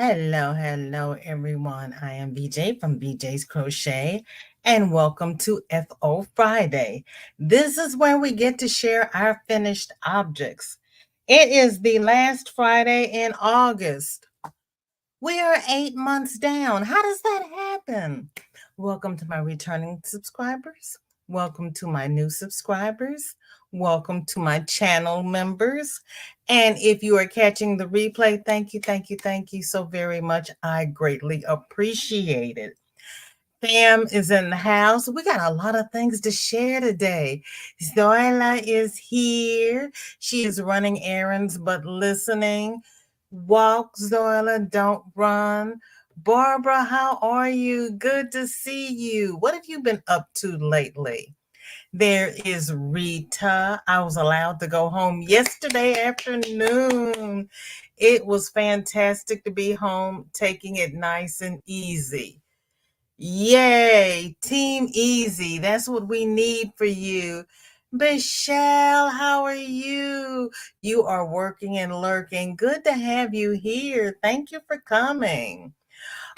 Hello, everyone. I am BJ from BJ's Crochet, and welcome to FO Friday. This is where we get to share our finished objects. It is the last Friday in August. We are 8 months down. How does that happen? Welcome to my returning subscribers. Welcome to my new subscribers. Welcome to my channel members. And if you are catching the replay, thank you so very much. I greatly appreciate it. Fam is in the house. We got a lot of things to share today. Zoila is here. She is running errands but listening. Walk, Zoila, don't run. Barbara, how are you? Good to see you. What have you been up to lately? There is Rita. I was allowed to go home yesterday afternoon. It was fantastic to be home, taking it nice and easy. Yay, Team Easy. That's what we need for you. Michelle, how are you? You are working and lurking. Good to have you here. Thank you for coming.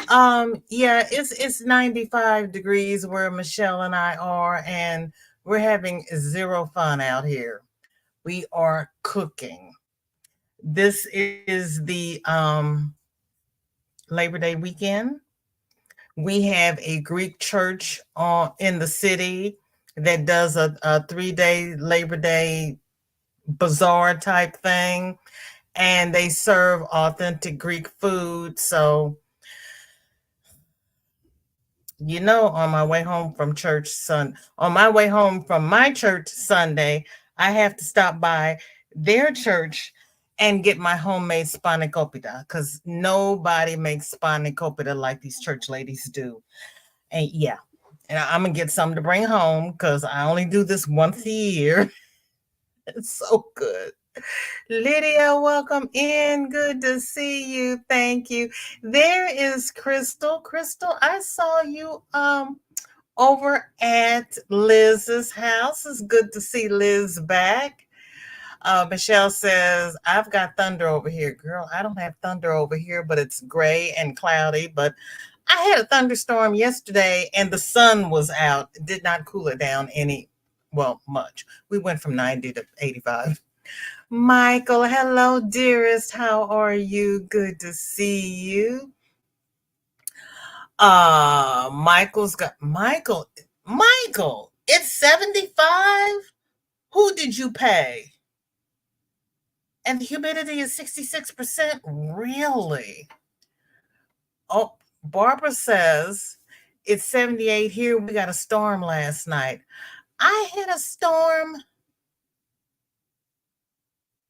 Yeah, it's 95 degrees where Michelle and I are, and we're having zero fun out here. We are cooking. This is the Labor Day weekend. We have a Greek church in the city that does a 3-day Labor Day bazaar type thing, and they serve authentic Greek food. So, on my way home from on my way home from my church Sunday, I have to stop by their church and get my homemade spanakopita because nobody makes spanakopita like these church ladies do. And yeah, and I'm gonna get something to bring home because I only do this once a year. It's so good. Lydia, welcome in. Good to see you. Thank you. There is Crystal. Crystal, I saw you over at Liz's house. It's good to see Liz back. Michelle says, I've got thunder over here. Girl, I don't have thunder over here, but it's gray and cloudy. But I had a thunderstorm yesterday and the sun was out. It did not cool it down much. We went from 90 to 85. Michael, hello, dearest. How are you? Good to see you. Michael, it's 75. Who did you pay? And the humidity is 66%. Really? Oh, Barbara says it's 78 here. We got a storm last night. I had a storm.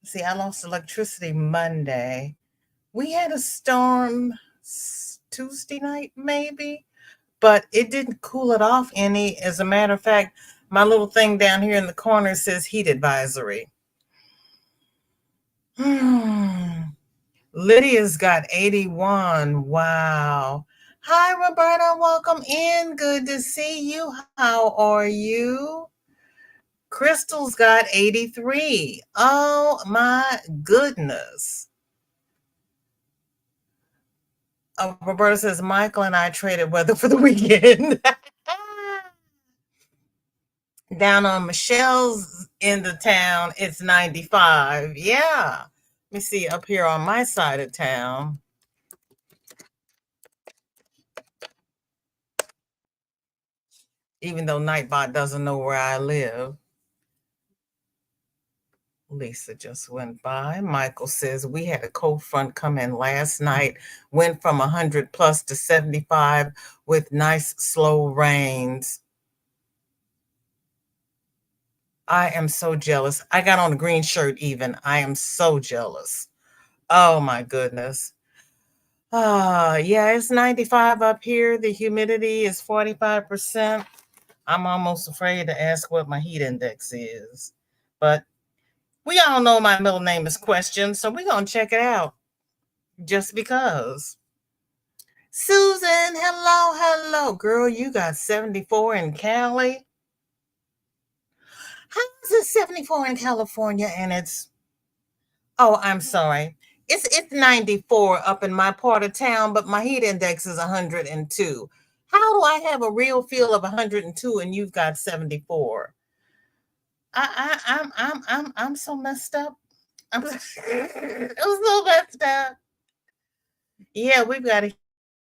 See, I lost electricity Monday. We had a storm Tuesday night, maybe, but it didn't cool it off any. As a matter of fact, my little thing down here in the corner says heat advisory. Lydia's got 81. Wow. Hi, Roberta. Welcome in. Good to see you. How are you? Crystal's got 83. Oh, my goodness. Roberta says, Michael and I traded weather for the weekend. Down on Michelle's end of town, it's 95. Yeah. Let me see up here on my side of town. Even though Nightbot doesn't know where I live. Lisa just went by. Michael says, we had a cold front come in last night, went from 100 plus to 75 with nice slow rains. I am so jealous. I got on a green shirt even. I am so jealous. Oh my goodness. Yeah, it's 95 up here. The humidity is 45%. I'm almost afraid to ask what my heat index is. But we all know my middle name is Question, so we're going to check it out just because. Susan, hello. Girl, you got 74 in Cali. How is it 74 in California and it's... Oh, I'm sorry. It's 94 up in my part of town, but my heat index is 102. How do I have a real feel of 102 and you've got 74? I'm so messed up. I'm so messed up. Yeah, we've got a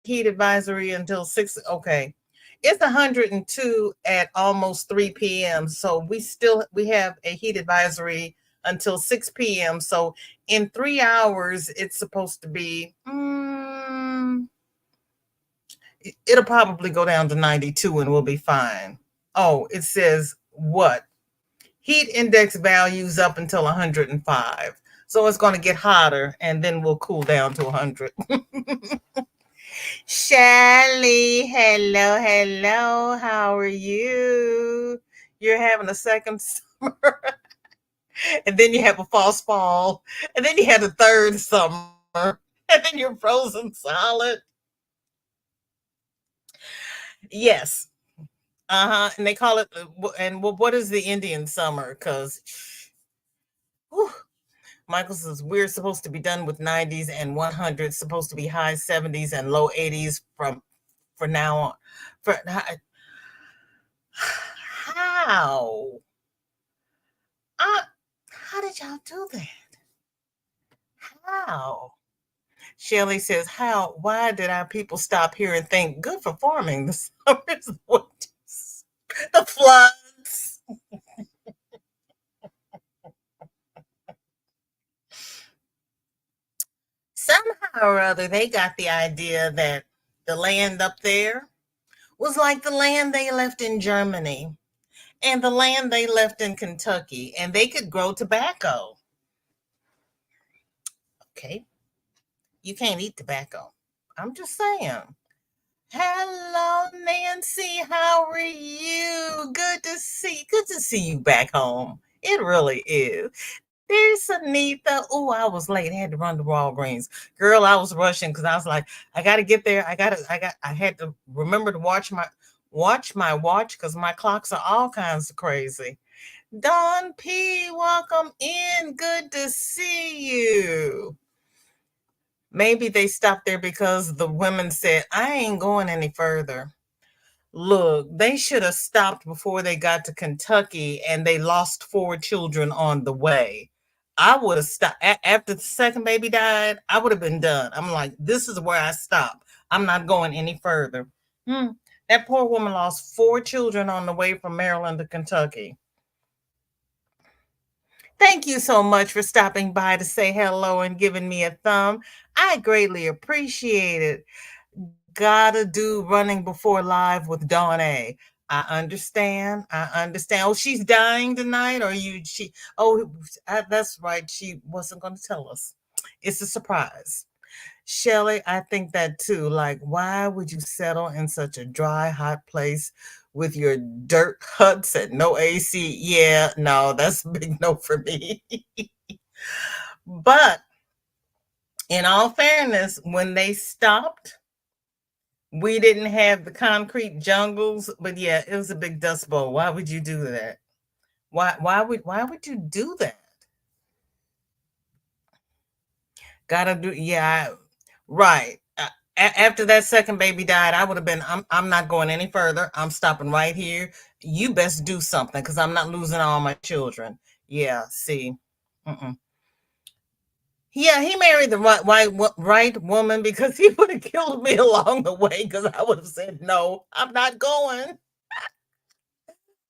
heat advisory until 6. Okay. It's 102 at almost 3 p.m. So we have a heat advisory until 6 p.m. So in 3 hours, it's supposed to be it'll probably go down to 92 and we'll be fine. Oh, it says what? Heat index values up until 105. So it's going to get hotter and then we'll cool down to 100. Shelly, hello, hello. How are you? You're having a second summer, and then you have a false fall, and then you had a third summer, and then you're frozen solid. Yes. Uh-huh. And they call it, and what is the Indian summer? Because Michael says we're supposed to be done with 90s and 100s, supposed to be high 70s and low 80s from for now on. For how? Uh, how did y'all do that? How? Shelley says, how? Why did our people stop here and think good for farming? The summers, the winters, the floods. Somehow or other, they got the idea that the land up there was like the land they left in Germany and the land they left in Kentucky, and they could grow tobacco. Okay, you can't eat tobacco. I'm just saying. Hello, Nancy. How are you? Good to see you back home. It really is. There's Anita. Oh, I was late. I had to run to Walgreens. Girl, I was rushing because I was like, I gotta get there. I had to remember to watch my watch because my clocks are all kinds of crazy. Don P, welcome in. Good to see you. Maybe they stopped there because the women said, I ain't going any further. Look, they should have stopped before they got to Kentucky and they lost 4 children on the way. I would have stopped after the second baby died. I would have been done. I'm like, this is where I stop. I'm not going any further. Hmm. That poor woman lost 4 children on the way from Maryland to Kentucky. Thank you so much for stopping by to say hello and giving me a thumb. I greatly appreciate it. Gotta do running before live with Dawn A. I understand. I understand. Oh, she's dying tonight, or you? She? Oh, that's right. She wasn't going to tell us. It's a surprise. Shelley, I think that too. Like, why would you settle in such a dry, hot place with your dirt huts and no AC? Yeah, no, that's a big no for me. But in all fairness, when they stopped, we didn't have the concrete jungles, but yeah, it was a big dust bowl. Why would you do that? Why would you do that? Gotta do yeah, right. After that second baby died, I would have been. I'm not going any further. I'm stopping right here. You best do something because I'm not losing all my children. Yeah, see. Mm-mm. Yeah, he married the right woman because he would have killed me along the way because I would have said no. I'm not going.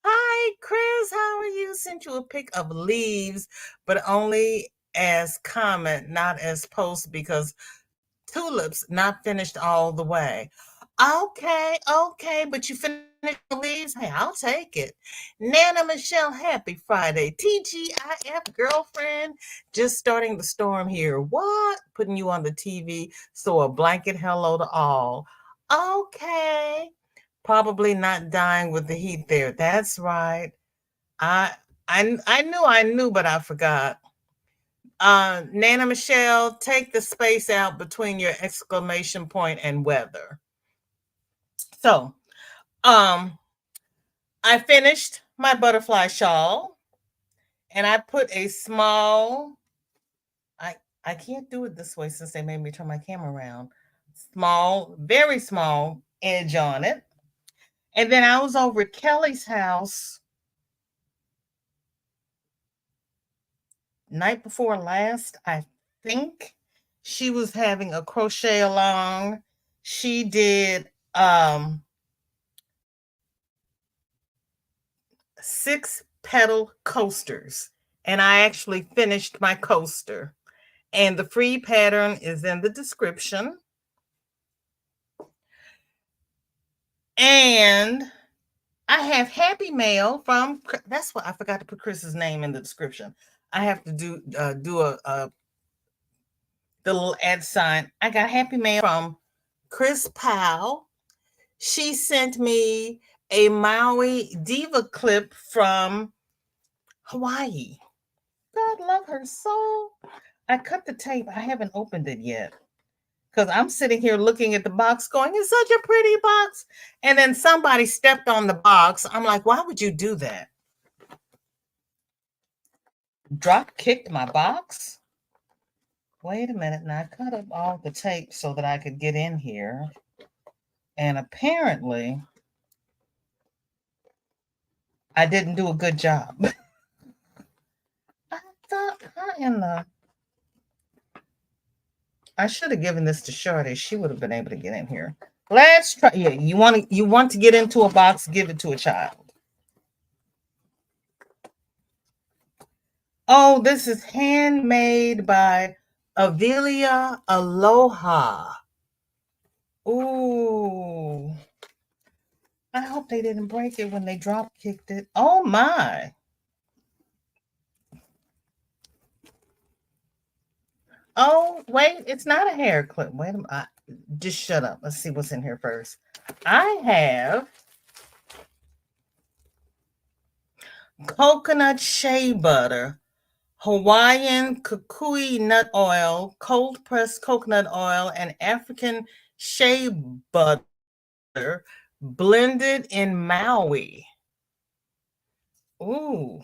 Hi, Chris. How are you? Sent you a pic of leaves, but only as comment, not as post because tulips not finished all the way. Okay, okay, but you finished the leaves? Hey, I'll take it. Nana Michelle, happy Friday. TGIF girlfriend, just starting the storm here. What? Putting you on the TV. So a blanket hello to all. Okay. Probably not dying with the heat there. That's right. I I knew, but I forgot. Nana Michelle, take the space out between your exclamation point and weather. So, um, I finished my butterfly shawl and I put a small, I can't do it this way since they made me turn my camera around. Small, very small edge on it. And then I was over at Kelly's house night before last, I think. She was having a crochet along. She did 6 petal coasters, and I actually finished my coaster. And the free pattern is in the description. And I have Happy Mail from, that's what I forgot to put Chris's name in the description. I have to do the little ad sign. I got Happy Mail from Chris Powell. She sent me a Maui Diva clip from Hawaii. God love her soul. I cut the tape. I haven't opened it yet because I'm sitting here looking at the box going, it's such a pretty box. And then somebody stepped on the box. I'm like, why would you do that? Drop kicked my box? Wait a minute. Now I cut up all the tape so that I could get in here. And apparently, I didn't do a good job. I thought, I should have given this to Shardy. She would have been able to get in here. Let's try. Yeah, you want to get into a box, give it to a child. Oh, this is handmade by Avilia Aloha. Ooh. I hope they didn't break it when they drop kicked it. Oh my. Oh, wait, it's not a hair clip. Wait a minute. Just shut up. Let's see what's in here first. I have coconut shea butter, Hawaiian kukui nut oil, cold pressed coconut oil, and African shea butter blended in Maui. Ooh.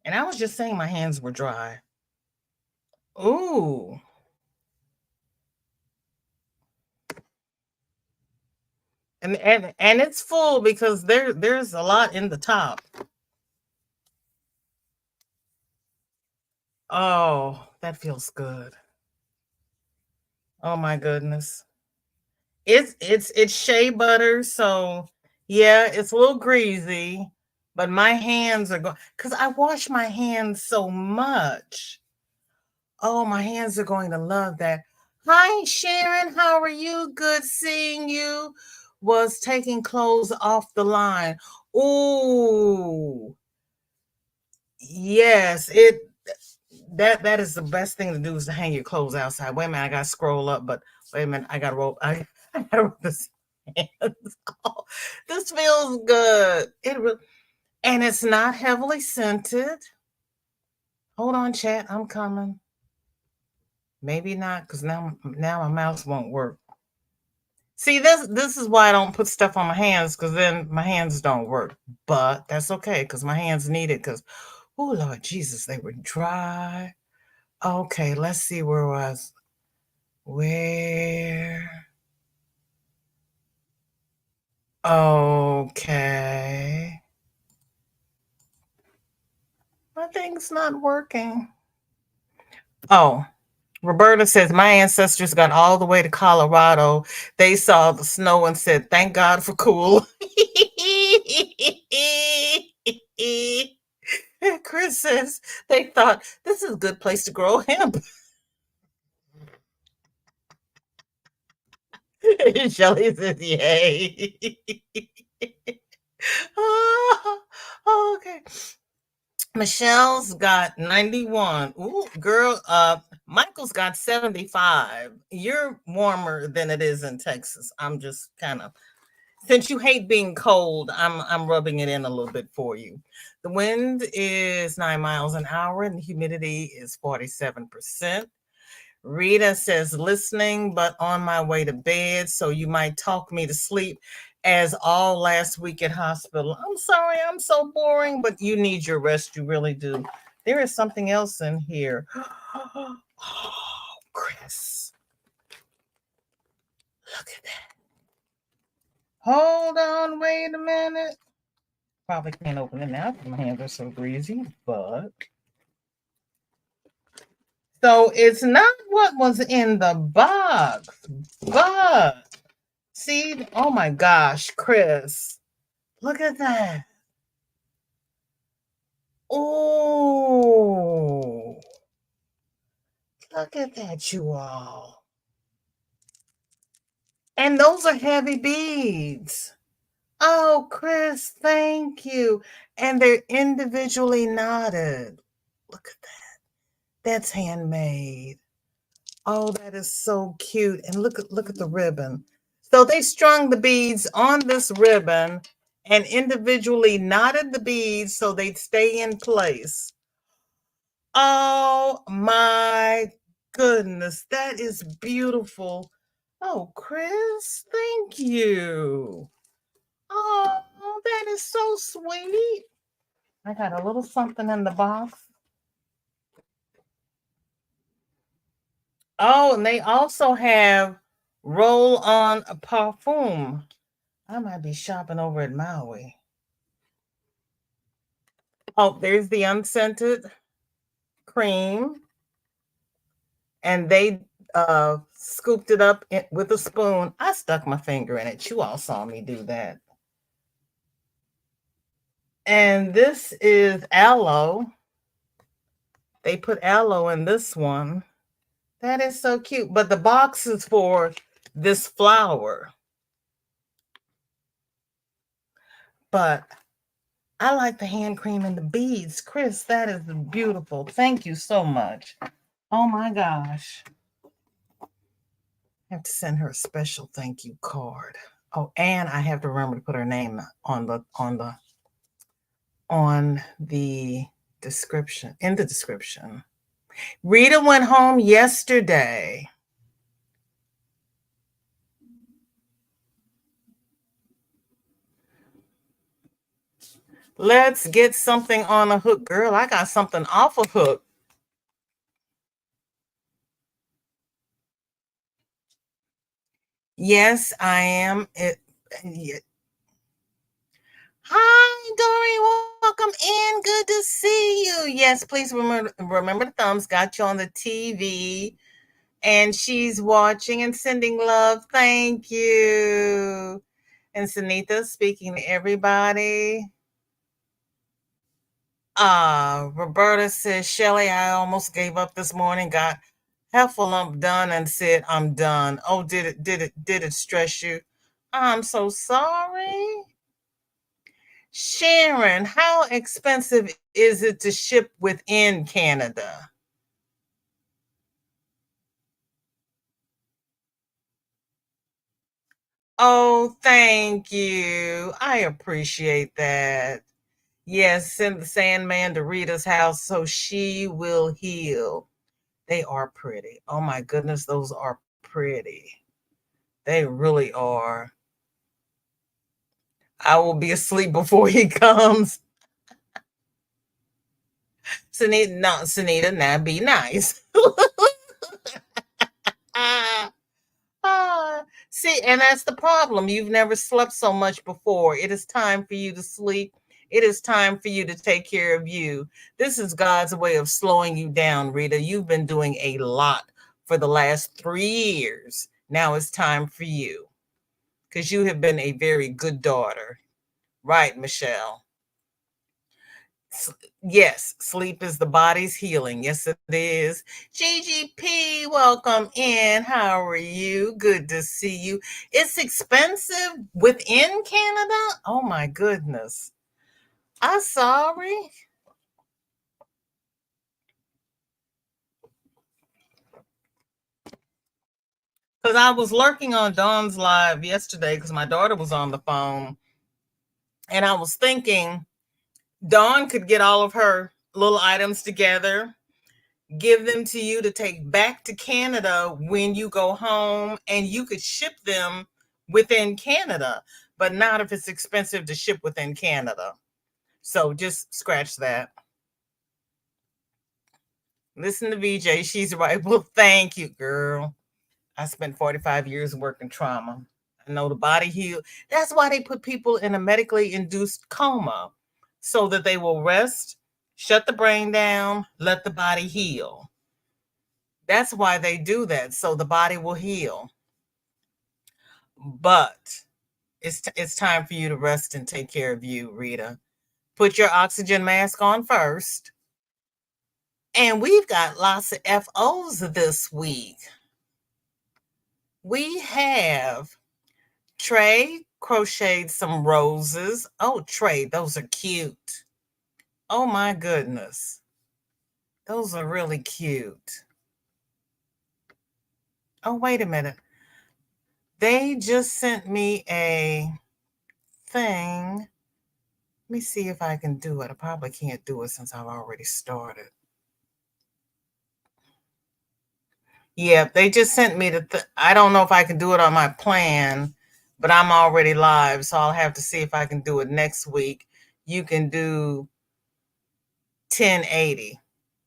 And I was just saying my hands were dry. Ooh. And it's full because there's a lot in the top. Oh, that feels good. Oh my goodness. It's shea butter, so yeah, it's a little greasy, but my hands are going because I wash my hands so much. Oh, my hands are going to love that. Hi, Sharon. How are you? Good seeing you. Was taking clothes off the line. Ooh, yes. That is the best thing to do is to hang your clothes outside. Wait a minute, I gotta scroll up, but wait a minute, I gotta roll. I gotta roll this hands. Oh, this feels good. And it's not heavily scented. Hold on, chat. I'm coming. Maybe not, because now my mouse won't work. See, this is why I don't put stuff on my hands, because then my hands don't work. But that's okay, because my hands need it, because, oh, Lord Jesus, they were dry. Okay, let's see where was. Where? Okay. My thing's not working. Oh, Roberta says, my ancestors got all the way to Colorado. They saw the snow and said, thank God for cool. Chris says, they thought, this is a good place to grow hemp. Shelly says, yay. Oh, okay. Michelle's got 91. Ooh, girl, Michael's got 75. You're warmer than it is in Texas. I'm just kind of, since you hate being cold, I'm rubbing it in a little bit for you. The wind is 9 miles an hour and the humidity is 47%. Rita says, listening, but on my way to bed, so you might talk me to sleep as all last week at hospital. I'm sorry, I'm so boring, but you need your rest. You really do. There is something else in here. Oh, Chris. Look at that. Hold on, wait a minute. Probably can't open it now because my hands are so greasy, but. So it's not what was in the box, but see, oh my gosh, Chris, look at that. Oh, look at that, you all. And those are heavy beads. Oh, Chris, thank you. And they're individually knotted. Look at that. That's handmade. Oh, that is so cute. And look at the ribbon. So they strung the beads on this ribbon and individually knotted the beads so they'd stay in place. Oh my goodness, that is beautiful. Oh, Chris, thank you. Oh, that is so sweet. I got a little something in the box. Oh, and they also have roll-on parfum. I might be shopping over at Maui. Oh, there's the unscented cream. And they scooped it up with a spoon. I stuck my finger in it. You all saw me do that. And this is aloe. They put aloe in this one. That is so cute. But the box is for this flower. But I like the hand cream and the beads. Chris, that is beautiful. Thank you so much. Oh my gosh. I have to send her a special thank you card. Oh, and I have to remember to put her name on the description, in the description. Rita went home yesterday. Let's get something on a hook. Girl, I got something off a hook. Yes, I am. Hi, Dory. Welcome in. Good to see you. Yes, please remember the thumbs. Got you on the TV. And she's watching and sending love. Thank you. And Sunita speaking to everybody. Roberta says, Shelly, I almost gave up this morning, got Heffalump done and said, I'm done. Oh, did it stress you? I'm so sorry. Sharon, how expensive is it to ship within Canada? Oh, thank you. I appreciate that. Yes, send the Sandman to Rita's house so she will heal. They are pretty. Oh my goodness, those are pretty. They really are. I will be asleep before he comes. Sunita, now be nice. See, and that's the problem. You've never slept so much before. It is time for you to sleep. It is time for you to take care of you. This is God's way of slowing you down, Rita. You've been doing a lot for the last 3 years. Now it's time for you because you have been a very good daughter. Right, Michelle? Yes, sleep is the body's healing. Yes, it is. GGP, welcome in. How are you? Good to see you. It's expensive within Canada? Oh my goodness. I'm sorry. Because I was lurking on Dawn's live yesterday because my daughter was on the phone. And I was thinking Dawn could get all of her little items together, give them to you to take back to Canada when you go home, and you could ship them within Canada, but not if it's expensive to ship within Canada. So just scratch that. Listen to VJ. She's right. Well, thank you, girl. I spent 45 years working trauma. I know the body heal. That's why they put people in a medically induced coma so that they will rest, shut the brain down, let the body heal. That's why they do that, so the body will heal. But it's time for you to rest and take care of you, Rita. Put your oxygen mask on first. And we've got lots of FOs this week. We have Trey crocheted some roses. Oh, Trey, those are cute. Oh my goodness. Those are really cute. Oh, wait a minute. They just sent me a thing. Let me see if I can do it. I probably can't do it since I've already started. Yeah, they just sent me I don't know if I can do it on my plan, but I'm already live, so I'll have to see if I can do it next week. You can do 1080,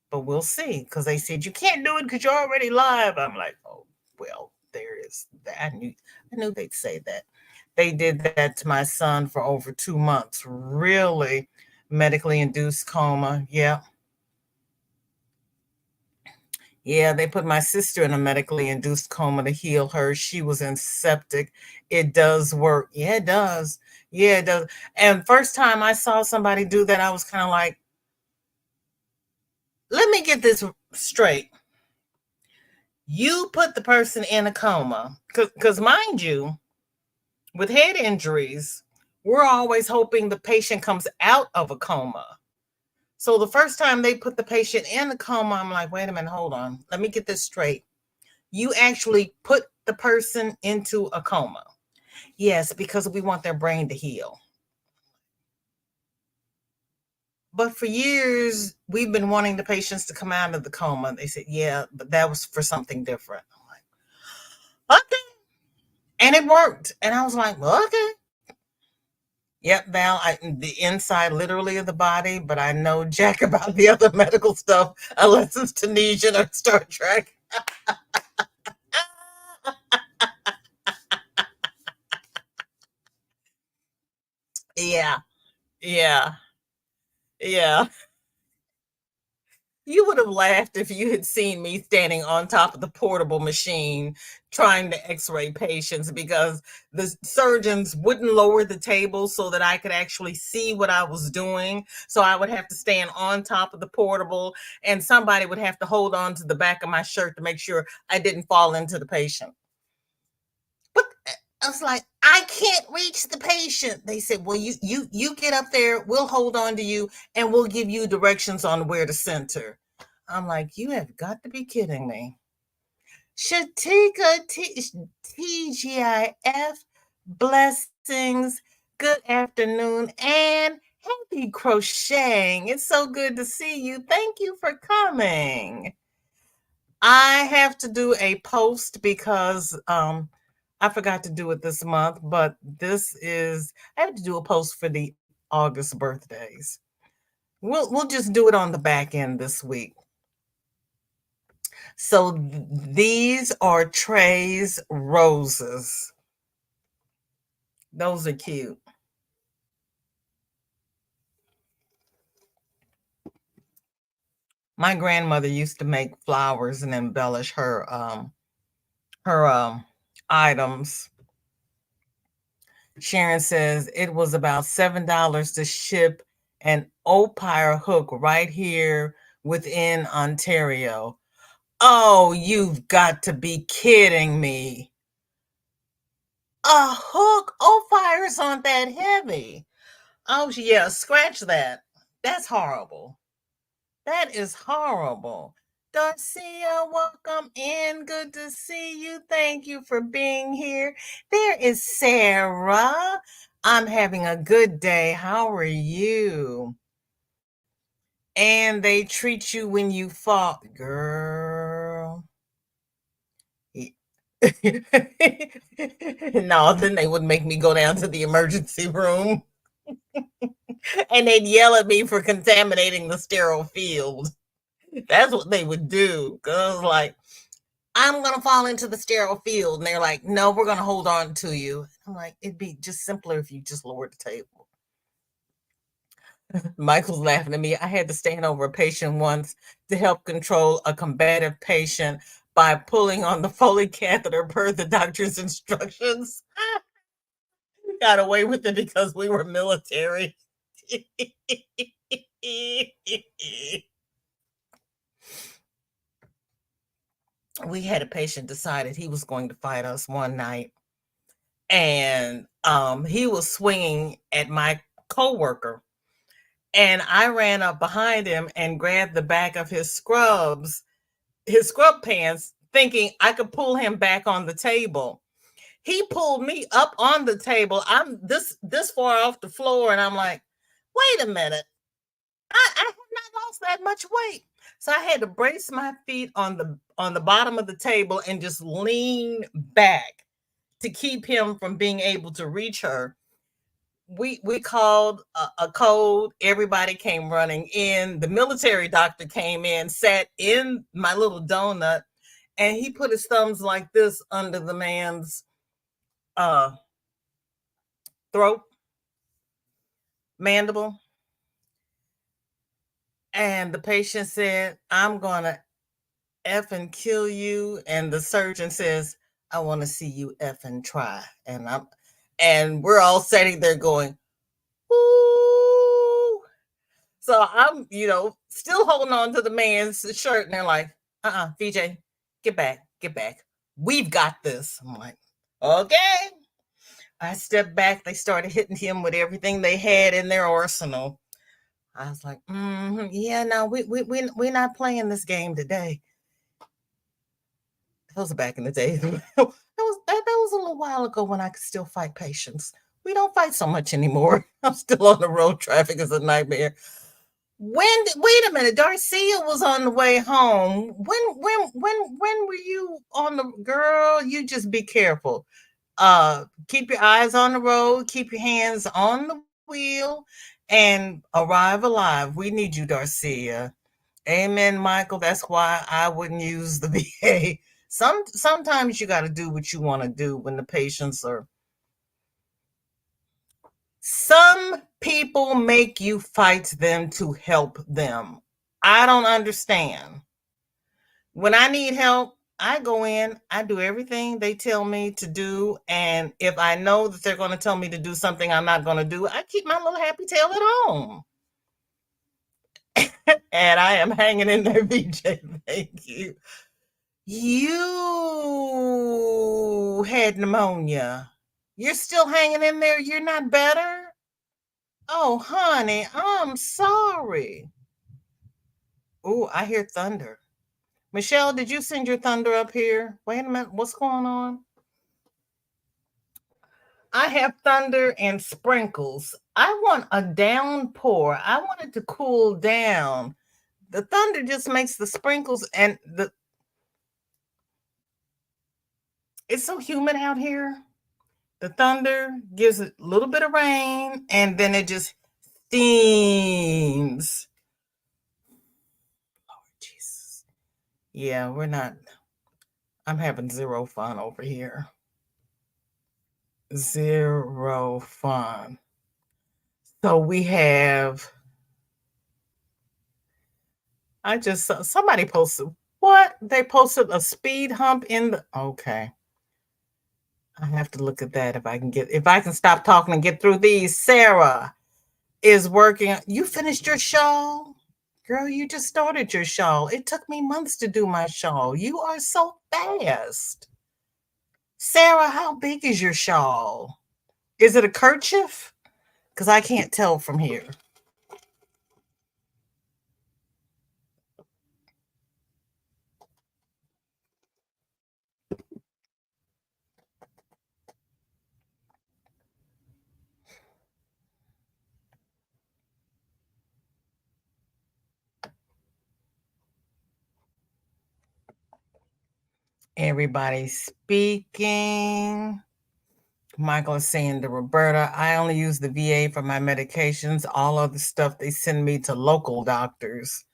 but we'll see because they said you can't do it because you're already live. I'm like, oh, well, there is that. I knew they'd say that. They did that to my son for over 2 months. Really medically induced coma. Yeah. Yeah, they put my sister in a medically induced coma to heal her. She was in septic. It does work. Yeah, it does. Yeah, it does. And first time I saw somebody do that, I was kind of like, let me get this straight. You put the person in a coma, because mind you, with head injuries, we're always hoping the patient comes out of a coma. So the first time they put the patient in a coma, I'm like, wait a minute, hold on. Let me get this straight. You actually put the person into a coma. Yes, because we want their brain to heal. But for years, we've been wanting the patients to come out of the coma. They said, yeah, but that was for something different. I'm like, okay. And it worked. And I was like, well, okay. Yep, Val, the inside literally of the body, but I know jack about the other medical stuff unless it's Tunisian or Star Trek. Yeah, yeah, yeah. You would have laughed if you had seen me standing on top of the portable machine trying to x-ray patients because the surgeons wouldn't lower the table so that I could actually see what I was doing. So I would have to stand on top of the portable and somebody would have to hold on to the back of my shirt to make sure I didn't fall into the patient. But I was like, I can't reach the patient. They said, well, you get up there, we'll hold on to you and we'll give you directions on where to center. I'm like, you have got to be kidding me. Shatika TGIF, blessings, good afternoon, and happy crocheting. It's so good to see you. Thank you for coming. I have to do a post because I forgot to do it this month, but I have to do a post for the August birthdays. We'll just do it on the back end this week. So these are Trey's roses. Those are cute. My grandmother used to make flowers and embellish her items. Sharon says it was about $7 to ship an Opire hook right here within Ontario. Oh, you've got to be kidding me. A hook? Opires aren't that heavy. Oh, yeah, scratch that. That's horrible. That is horrible. Darcia, welcome in. Good to see you. Thank you for being here. There is Sarah. I'm having a good day. How are you? And they treat you when you fall. Girl. No, then they would make me go down to the emergency room and they'd yell at me for contaminating the sterile field. That's what they would do. Cause like, I'm gonna fall into the sterile field. And they're like, no, we're gonna hold on to you. I'm like, it'd be just simpler if you just lowered the table. Michael's laughing at me. I had to stand over a patient once to help control a combative patient by pulling on the Foley catheter per the doctor's instructions. Got away with it because we were military. We had a patient decided he was going to fight us one night, and he was swinging at my coworker, and I ran up behind him and grabbed the back of his scrub pants, thinking I could pull him back on the table. He pulled me up on the table. I'm this far off the floor, and I'm like, wait a minute. I have not lost that much weight. So I had to brace my feet on the bottom of the table and just lean back to keep him from being able to reach her. We called a code. Everybody came running in. The military doctor came in, sat in my little donut, and he put his thumbs like this under the man's throat, mandible. And the patient said, I'm gonna effing kill you. And the surgeon says, I want to see you effing try. And we're all sitting there going, ooh. So I'm, still holding on to the man's shirt, and they're like, VJ, get back. We've got this. I'm like, okay. I stepped back. They started hitting him with everything they had in their arsenal. I was like, yeah, no, we're not playing this game today. That was back in the day. that was a little while ago when I could still fight patients. We don't fight so much anymore. I'm still on the road. Traffic is a nightmare. Wait a minute, Darcia was on the way home. When were you on the girl? You just be careful. Keep your eyes on the road, keep your hands on the wheel, and arrive alive. We need you, Darcia. Amen, Michael. That's why I wouldn't use the VA. Sometimes you got to do what you want to do when the patients are. Some people make you fight them to help them. I don't understand. When I need help, I go in, I do everything they tell me to do. And if I know that they're going to tell me to do something I'm not going to do, I keep my little happy tail at home. And I am hanging in there, VJ. Thank you. You had pneumonia. You're still hanging in there. You're not better? Oh, honey, I'm sorry. Oh, I hear thunder. Michelle, did you send your thunder up here? Wait a minute. What's going on? I have thunder and sprinkles. I want a downpour. I want it to cool down. The thunder just makes the sprinkles and it's so humid out here. The thunder gives a little bit of rain and then it just steams. Oh, Jesus. Yeah, I'm having zero fun over here. Zero fun. So we have, somebody posted, what? They posted a speed hump okay. I have to look at that if I can stop talking and get through these. Sarah is working. You finished your shawl? Girl, you just started your shawl. It took me months to do my shawl. You are so fast. Sarah, how big is your shawl? Is it a kerchief? Because I can't tell from here. Everybody's speaking. Michael is saying to Roberta, I only use the VA for my medications. All of the stuff they send me to local doctors.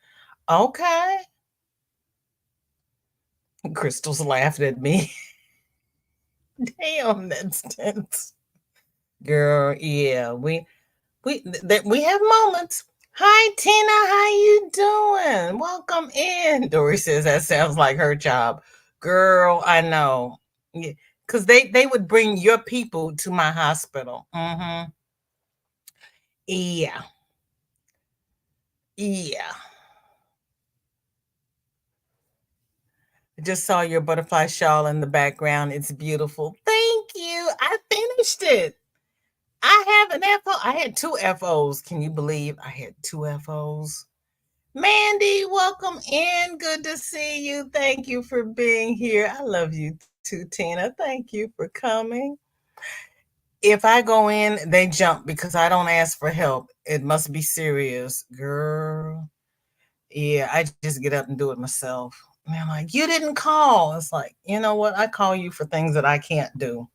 Okay. Crystal's laughed at me. Damn, that's tense. Girl, yeah, we have moments. Hi Tina, how you doing? Welcome in. Dory says that sounds like her job. Girl, I know. Yeah, because they would bring your people to my hospital. Mm-hmm. Yeah. Yeah. I just saw your butterfly shawl in the background. It's beautiful. Thank you. I finished it. I have an FO. I had two FOs. Can you believe I had two FOs? Mandy, welcome in. Good to see you. Thank you for being here. I love you too, Tina. Thank you for coming. If I go in, they jump because I don't ask for help. It must be serious. Girl. Yeah, I just get up and do it myself. And they're like, you didn't call. It's like, you know what? I call you for things that I can't do.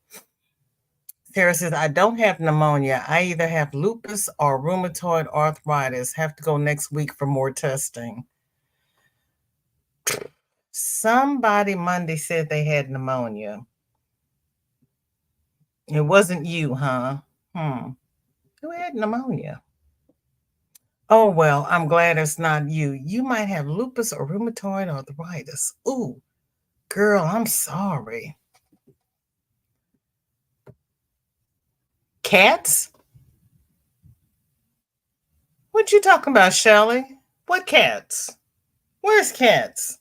Sarah says, I don't have pneumonia. I either have lupus or rheumatoid arthritis. Have to go next week for more testing. Somebody Monday said they had pneumonia. It wasn't you, huh? Who had pneumonia? Oh, well, I'm glad it's not you. You might have lupus or rheumatoid arthritis. Ooh, girl, I'm sorry. Cats? What you talking about, Shelly? What cats? Where's cats?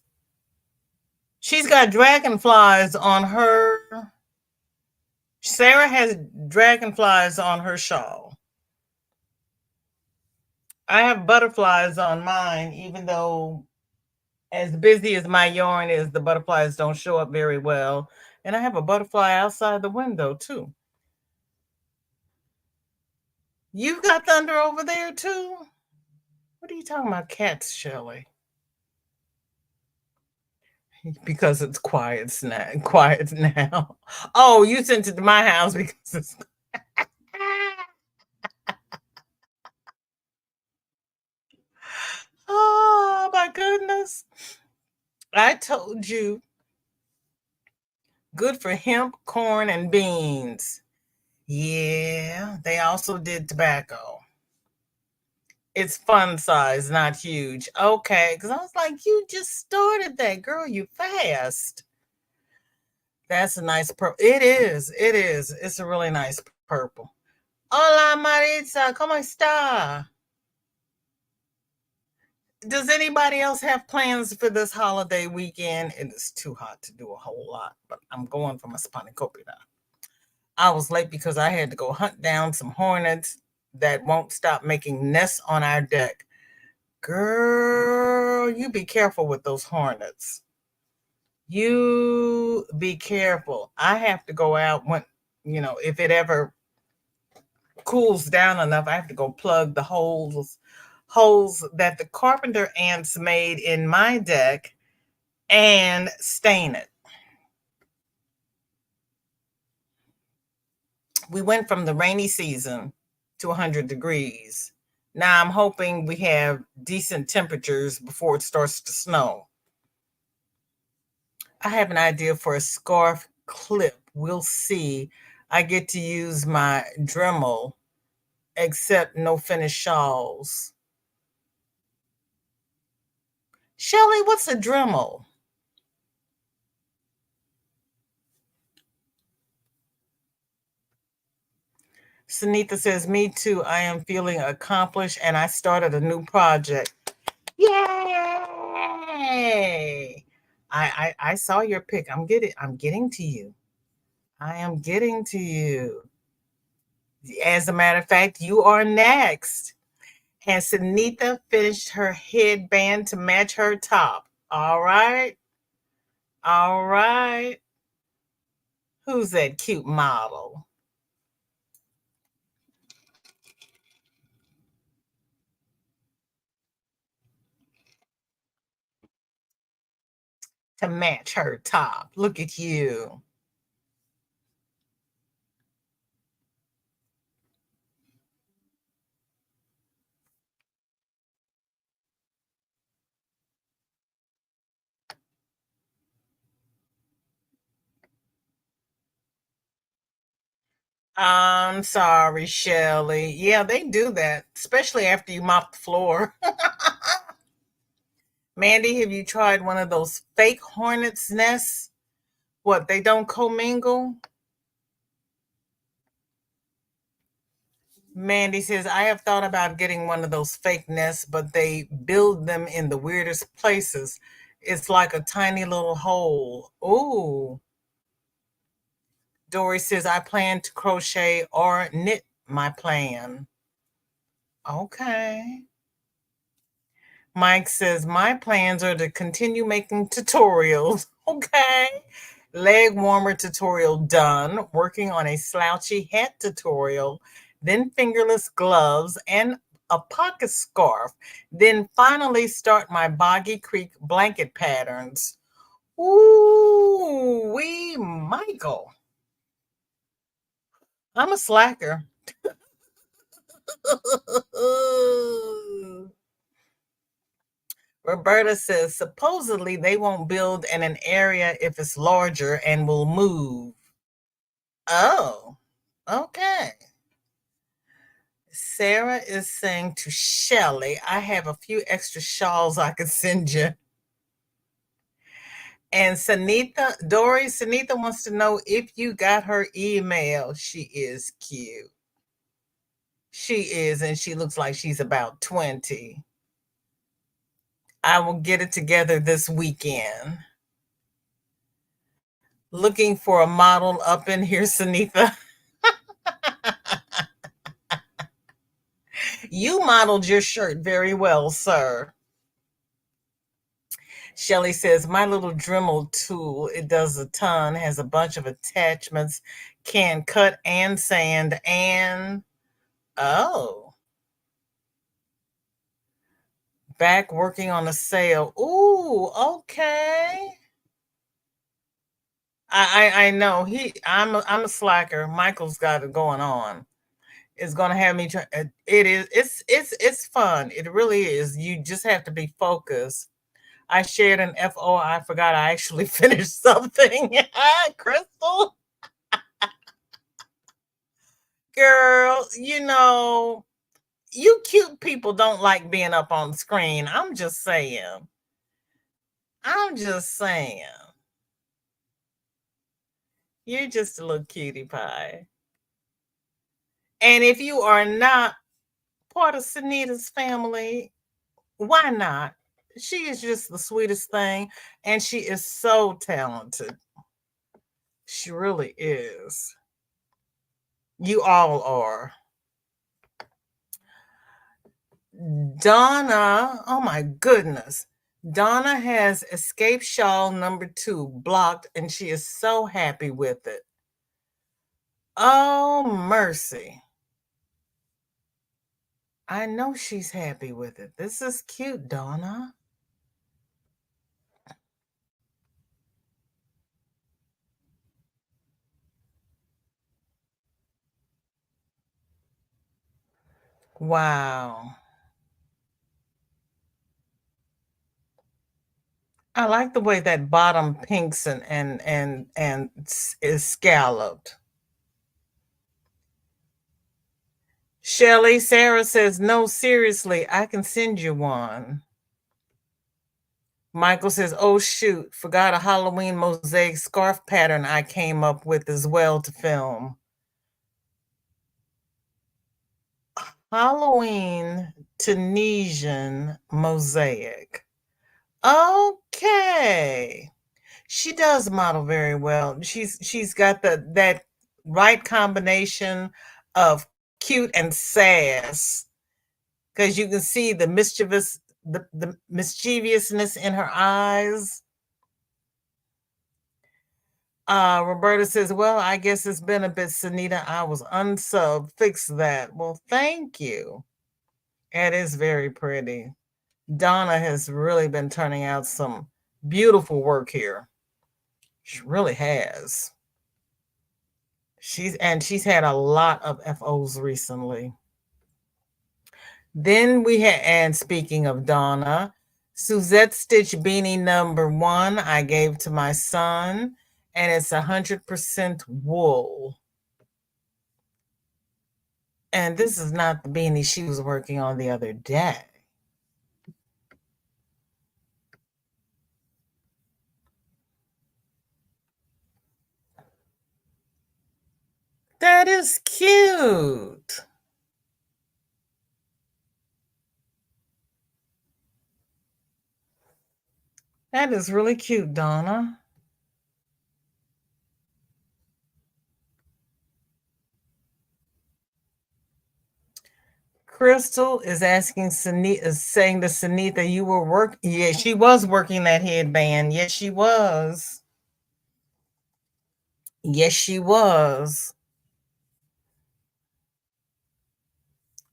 She's got dragonflies on her. Sarah has dragonflies on her shawl. I have butterflies on mine, even though as busy as my yarn is, the butterflies don't show up very well. And I have a butterfly outside the window too. You've got thunder over there too? What are you talking about, cats, Shelley? Because it's quiet now. Quiet now. Oh, you sent it to my house because it's. Oh my goodness! I told you, good for hemp, corn, and beans. Yeah, they also did tobacco. It's fun size, not huge. Okay, because I was like, you just started that, girl. You fast. That's a nice purple. It is. It is. It's a really nice purple. Hola, Maritza. ¿Cómo está? Does anybody else have plans for this holiday weekend? It is too hot to do a whole lot, but I'm going for my spanakopita. I was late because I had to go hunt down some hornets that won't stop making nests on our deck. Girl, you be careful with those hornets. You be careful. I have to go out when, if it ever cools down enough, I have to go plug the holes that the carpenter ants made in my deck and stain it. We went from the rainy season to 100 degrees. Now I'm hoping we have decent temperatures before it starts to snow. I have an idea for a scarf clip. We'll see. I get to use my Dremel, except no finished shawls. Shelly, what's a Dremel? Sunitha says, me too. I am feeling accomplished and I started a new project. Yay! I saw your pic. I'm getting to you. I am getting to you. As a matter of fact, you are next. And Sunitha finished her headband to match her top. All right. All right. Who's that cute model? To match her top. Look at you. I'm sorry, Shelly. Yeah, they do that, especially after you mop the floor. Mandy, have you tried one of those fake hornets' nests? What, they don't commingle? Mandy says, I have thought about getting one of those fake nests, but they build them in the weirdest places. It's like a tiny little hole. Ooh. Dory says, I plan to crochet or knit my plan. Okay. Mike says, my plans are to continue making tutorials. Okay. Leg warmer tutorial done. Working on a slouchy hat tutorial. Then fingerless gloves and a pocket scarf. Then finally start my Boggy Creek blanket patterns. Ooh, wee, Michael. I'm a slacker. Roberta says, supposedly they won't build in an area if it's larger and will move. Oh, okay. Sarah is saying to Shelly, I have a few extra shawls I could send you. And Sanitha wants to know if you got her email. She is cute. She is, and she looks like she's about 20. I will get it together this weekend. Looking for a model up in here, Sanitha. You modeled your shirt very well, sir. Shelly says, my little Dremel tool, it does a ton, has a bunch of attachments, can cut and sand, and oh, back working on a sale. Ooh, okay. I know I'm a slacker. Michael's got it going on. It's gonna have me try. It's fun. It really is. You just have to be focused. I shared an FO. I forgot I actually finished something. Crystal, girl, you cute people don't like being up on the screen. I'm just saying. I'm just saying. You're just a little cutie pie. And if you are not part of Sunita's family, why not? She is just the sweetest thing, and she is so talented. She really is. You all are. Donna, oh my goodness. Donna has escape shawl number 2 blocked, and she is so happy with it. Oh, mercy. I know she's happy with it. This is cute, Donna. Wow. I like the way that bottom pinks and is scalloped. Shelly, Sarah says, no, seriously, I can send you one. Michael says, oh, shoot, forgot a Halloween mosaic scarf pattern I came up with as well to film. Halloween Tunisian mosaic. Okay. She does model very well. She's got that right combination of cute and sass, because you can see the mischievousness in her eyes. Roberta says, well, I guess it's been a bit, Sunita. I was unsub. Fix that. Well, thank you. It is very pretty. Donna has really been turning out some beautiful work here. She really has. She's had a lot of FOs recently. Then we had, and speaking of Donna, Suzette Stitch beanie number 1 I gave to my son, and it's 100% wool. And this is not the beanie she was working on the other day. That is cute. That is really cute, Donna. Crystal is asking Sunita, is saying to Sunita, you were working. Yeah, she was working that headband. Yes, she was. Yes, she was.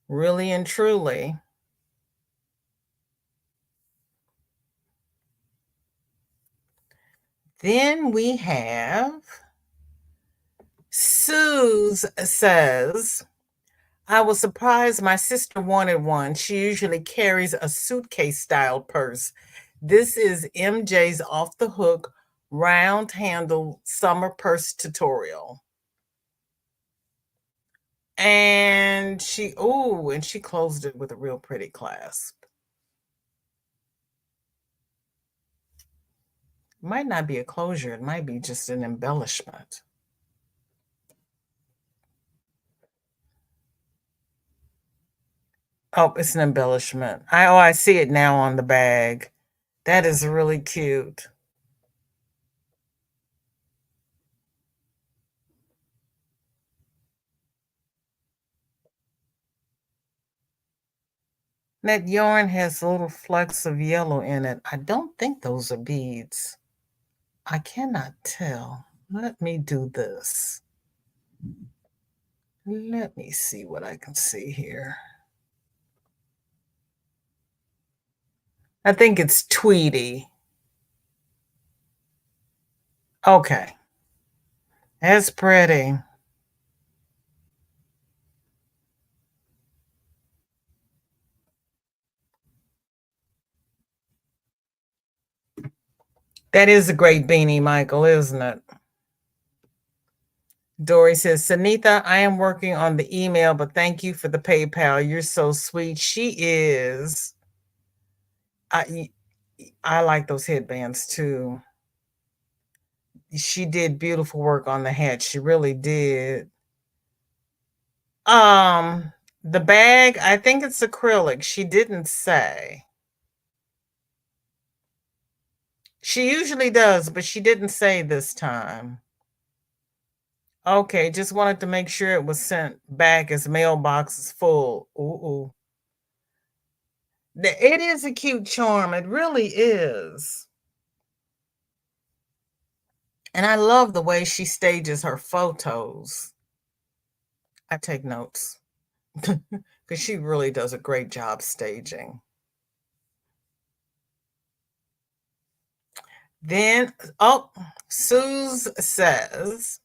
Really and truly. Then we have Suze says, I was surprised my sister wanted one. She usually carries a suitcase style purse. This is MJ's off the hook round handle summer purse tutorial. And she closed it with a real pretty clasp. It might not be a closure, it might be just an embellishment. Oh, it's an embellishment. I see it now on the bag. That is really cute. That yarn has little flecks of yellow in it. I don't think those are beads. I cannot tell. Let me do this. Let me see what I can see here. I think it's Tweety. Okay. That's pretty. That is a great beanie, Michael, isn't it? Dory says, Sunita, I am working on the email, but thank you for the PayPal. You're so sweet. She is. I like those headbands too. She did beautiful work on the hat. She really did. The bag, I think it's acrylic. She didn't say. She usually does, but she didn't say this time. Okay, just wanted to make sure it was sent back as mailbox is full. Ooh. It is a cute charm. It really is. And I love the way she stages her photos. I take notes because she really does a great job staging. Then, Suze says,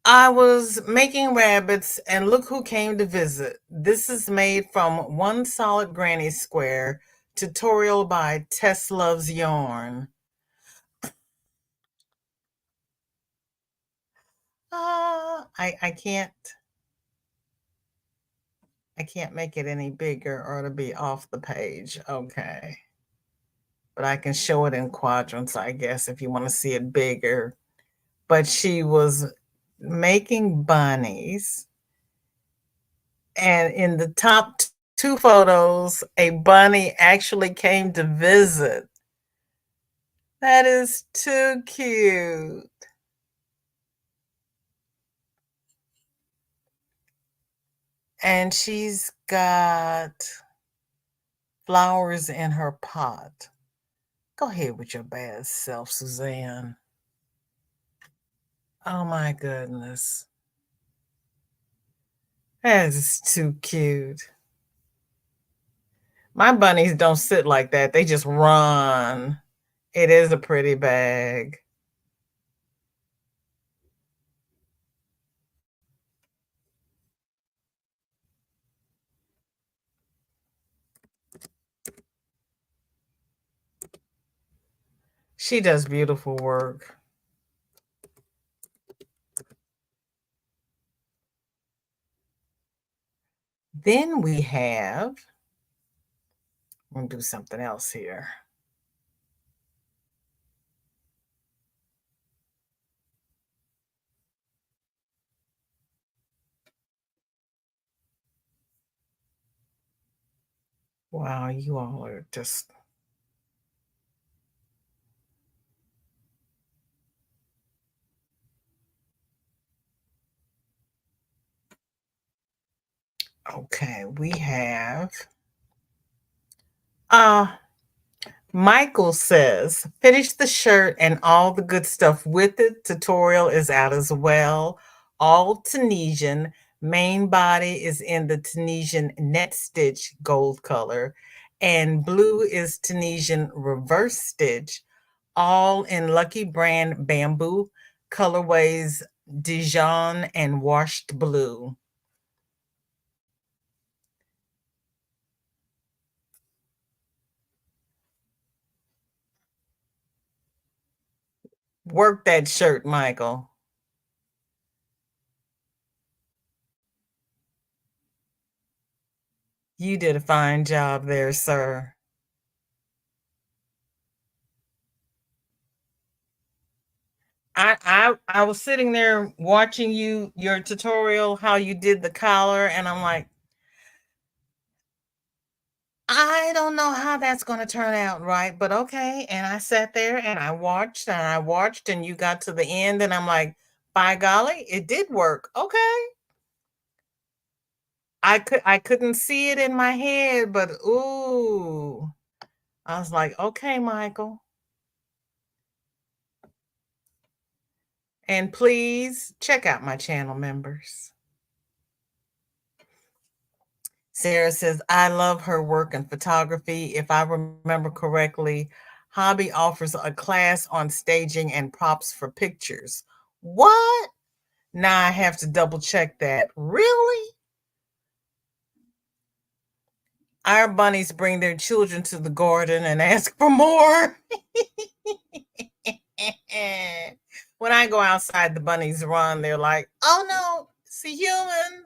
I was making rabbits and look who came to visit. This is made from one solid granny square. Tutorial by Tess Loves Yarn. I can't make it any bigger or it'll be off the page. Okay. But I can show it in quadrants, I guess, if you want to see it bigger. But she was making bunnies. And in the top two photos, a bunny actually came to visit. That is too cute. And she's got flowers in her pot. Go ahead with your bad self, Suzanne. Oh my goodness. That is too cute. My bunnies don't sit like that. They just run. It is a pretty bag. She does beautiful work. Then we have, I'm going to do something else here. Wow, you all are just okay. We have uh Michael says, finish the shirt and all the good stuff with it. Tutorial is out as well. All Tunisian. Main body is in the Tunisian net stitch gold color, and blue is Tunisian reverse stitch, all in Lucky Brand bamboo colorways, Dijon and washed blue. Work that shirt, Michael. You did a fine job there, sir. I was sitting there watching your tutorial, how you did the collar, and I'm like, I don't know how that's going to turn out right, but okay. And I sat there and I watched, and you got to the end, and I'm like, by golly, it did work. Okay. I couldn't see it in my head, but ooh, I was like, okay, Michael. And please check out my channel, members. Sarah says, I love her work in photography. If I remember correctly, Hobby offers a class on staging and props for pictures. What? Now I have to double check that. Really? Our bunnies bring their children to the garden and ask for more. When I go outside, the bunnies run. They're like, oh no, it's a human.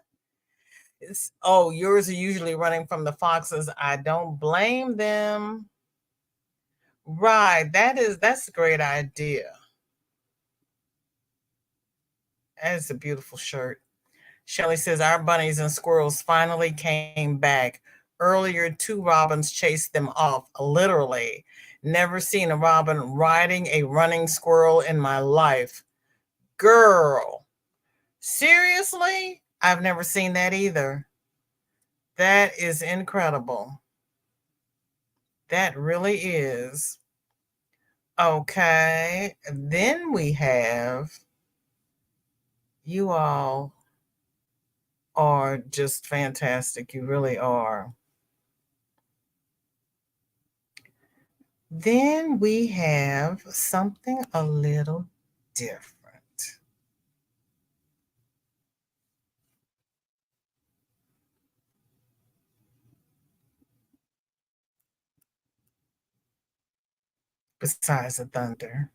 Oh, yours are usually running from the foxes. I don't blame them. Right. That's a great idea. That is a beautiful shirt. Shelly says our bunnies and squirrels finally came back. Earlier, two robins chased them off, literally. Never seen a robin riding a running squirrel in my life. Girl, seriously? I've never seen that either. That is incredible. That really is. Okay. Then we have, you all are just fantastic. You really are. Then we have something a little different. Besides the thunder.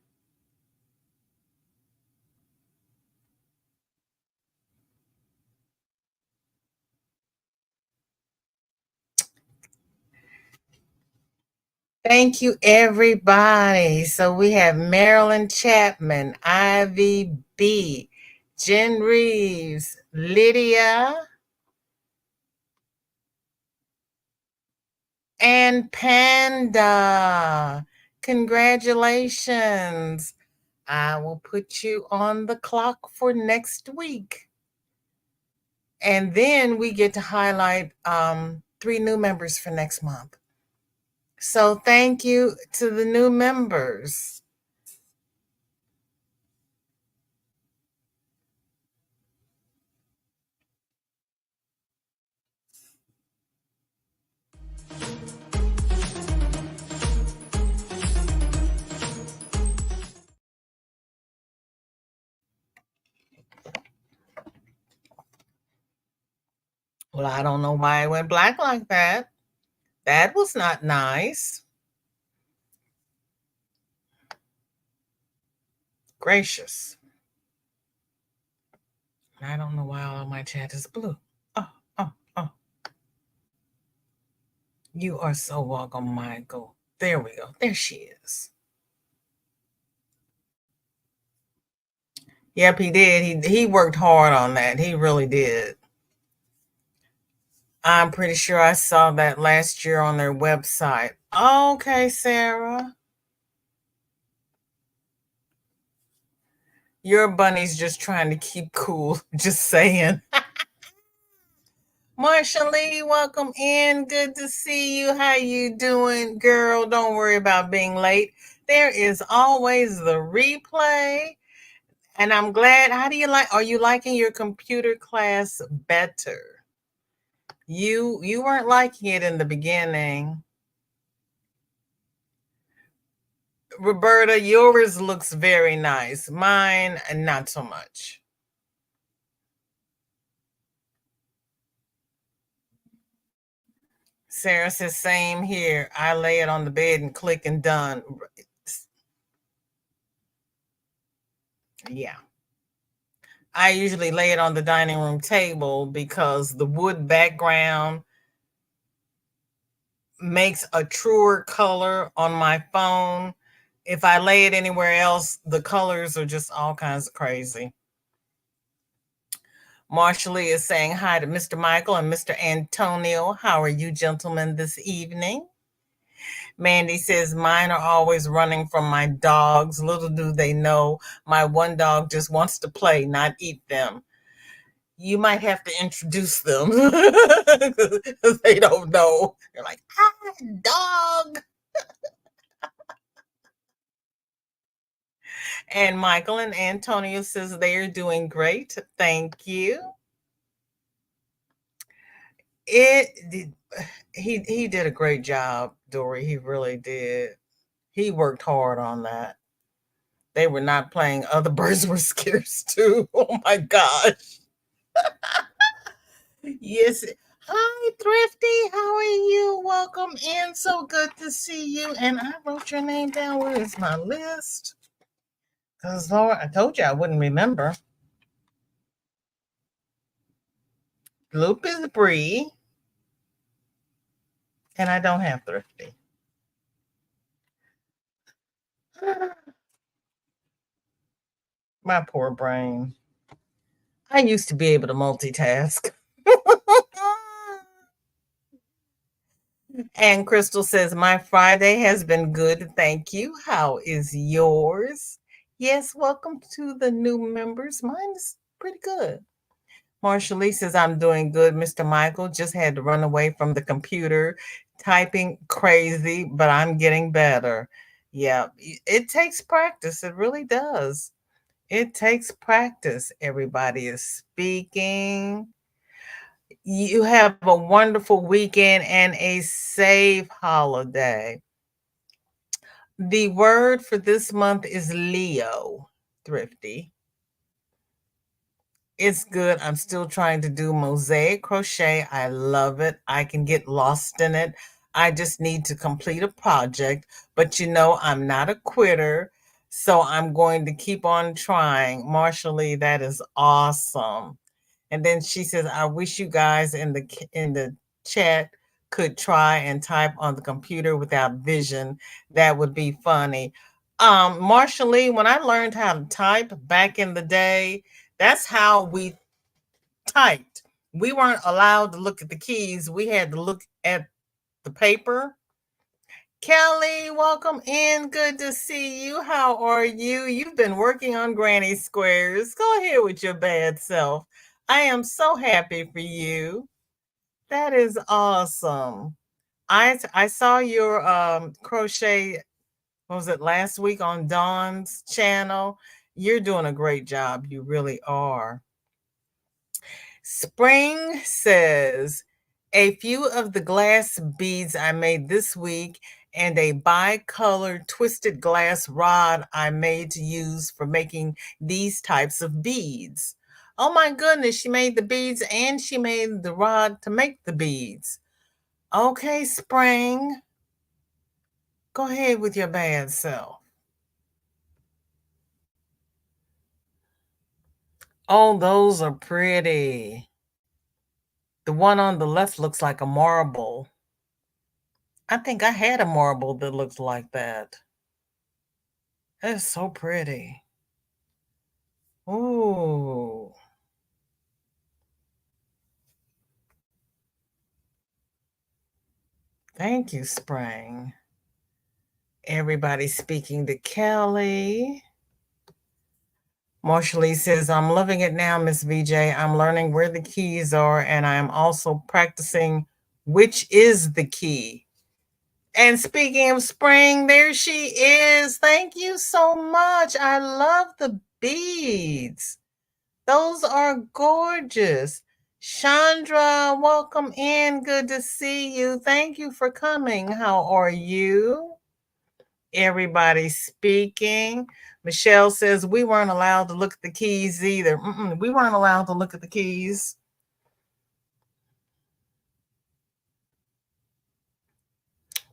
Thank you, everybody. So we have Marilyn Chapman, Ivy B, Jen Reeves, Lydia, and Panda. Congratulations. I will put you on the clock for next week. And then we get to highlight 3 new members for next month. So thank you to the new members. Well, I don't know why it went black like that. That was not nice. Gracious. I don't know why all of my chat is blue. Oh, oh, oh. You are so welcome, Michael. There we go. There she is. Yep, he did. He worked hard on that. He really did. I'm pretty sure I saw that last year on their website. Okay, Sarah. Your bunny's just trying to keep cool. Just saying. Marsha Lee, welcome in. Good to see you. How you doing, girl? Don't worry about being late. There is always the replay. And I'm glad. How do you like? Are you liking your computer class better? You weren't liking it in the beginning. Roberta, yours looks very nice. Mine, not so much. Sarah says, same here. I lay it on the bed and click and done. Yeah. I usually lay it on the dining room table because the wood background makes a truer color on my phone. If I lay it anywhere else, the colors are just all kinds of crazy. Marshall is saying hi to Mr. Michael and Mr. Antonio. How are you gentlemen this evening? Mandy says, mine are always running from my dogs. Little do they know, my one dog just wants to play, not eat them. You might have to introduce them because they don't know. They're like, dog. And Michael and Antonio says they are doing great. Thank you. He did a great job, Dory. He really did. He worked hard on that. They were not playing Other Birds Were Scarce too. Oh my gosh. Yes. Hi, Thrifty. How are you? Welcome in. So good to see you. And I wrote your name down. Where is my list? Because, Lord, I told you I wouldn't remember. Loop is Bree. And I don't have Thrifty. My poor brain. I used to be able to multitask. And Crystal says, my Friday has been good. Thank you. How is yours? Yes, welcome to the new members. Mine is pretty good. Marsha Lee says, I'm doing good, Mr. Michael. Just had to run away from the computer, typing crazy, but I'm getting better. Yeah, it takes practice. It really does. It takes practice. Everybody is speaking. You have a wonderful weekend and a safe holiday. The word for this month is Leo, Thrifty. It's good. I'm still trying to do mosaic crochet. I love it. I can get lost in it. I just need to complete a project, but I'm not a quitter. So I'm going to keep on trying. Marshall, that is awesome. And then she says, I wish you guys in the chat could try and type on the computer without vision. That would be funny. Marsha Lee, when I learned how to type back in the day, that's how we typed. We weren't allowed to look at the keys. We had to look at the paper. Kelly, welcome in. Good to see you. How are you? You've been working on granny squares. Go ahead with your bad self. I am so happy for you. That is awesome. I saw your crochet, what was it, last week on Dawn's channel? You're doing a great job. You really are. Spring says, a few of the glass beads I made this week and a bicolor twisted glass rod I made to use for making these types of beads. Oh my goodness, she made the beads and she made the rod to make the beads. Okay, Spring, go ahead with your bad self. Oh, those are pretty. The one on the left looks like a marble. I think I had a marble that looks like that. That's so pretty. Ooh. Thank you, Spring. Everybody speaking to Kelly. Marsha Lee says, I'm loving it now, Miss VJ. I'm learning where the keys are, and I am also practicing which is the key. And speaking of Spring, there she is. Thank you so much. I love the beads. Those are gorgeous. Chandra, welcome in. Good to see you. Thank you for coming. How are you? Everybody speaking. Michelle says we weren't allowed to look at the keys either. We weren't allowed to look at the keys.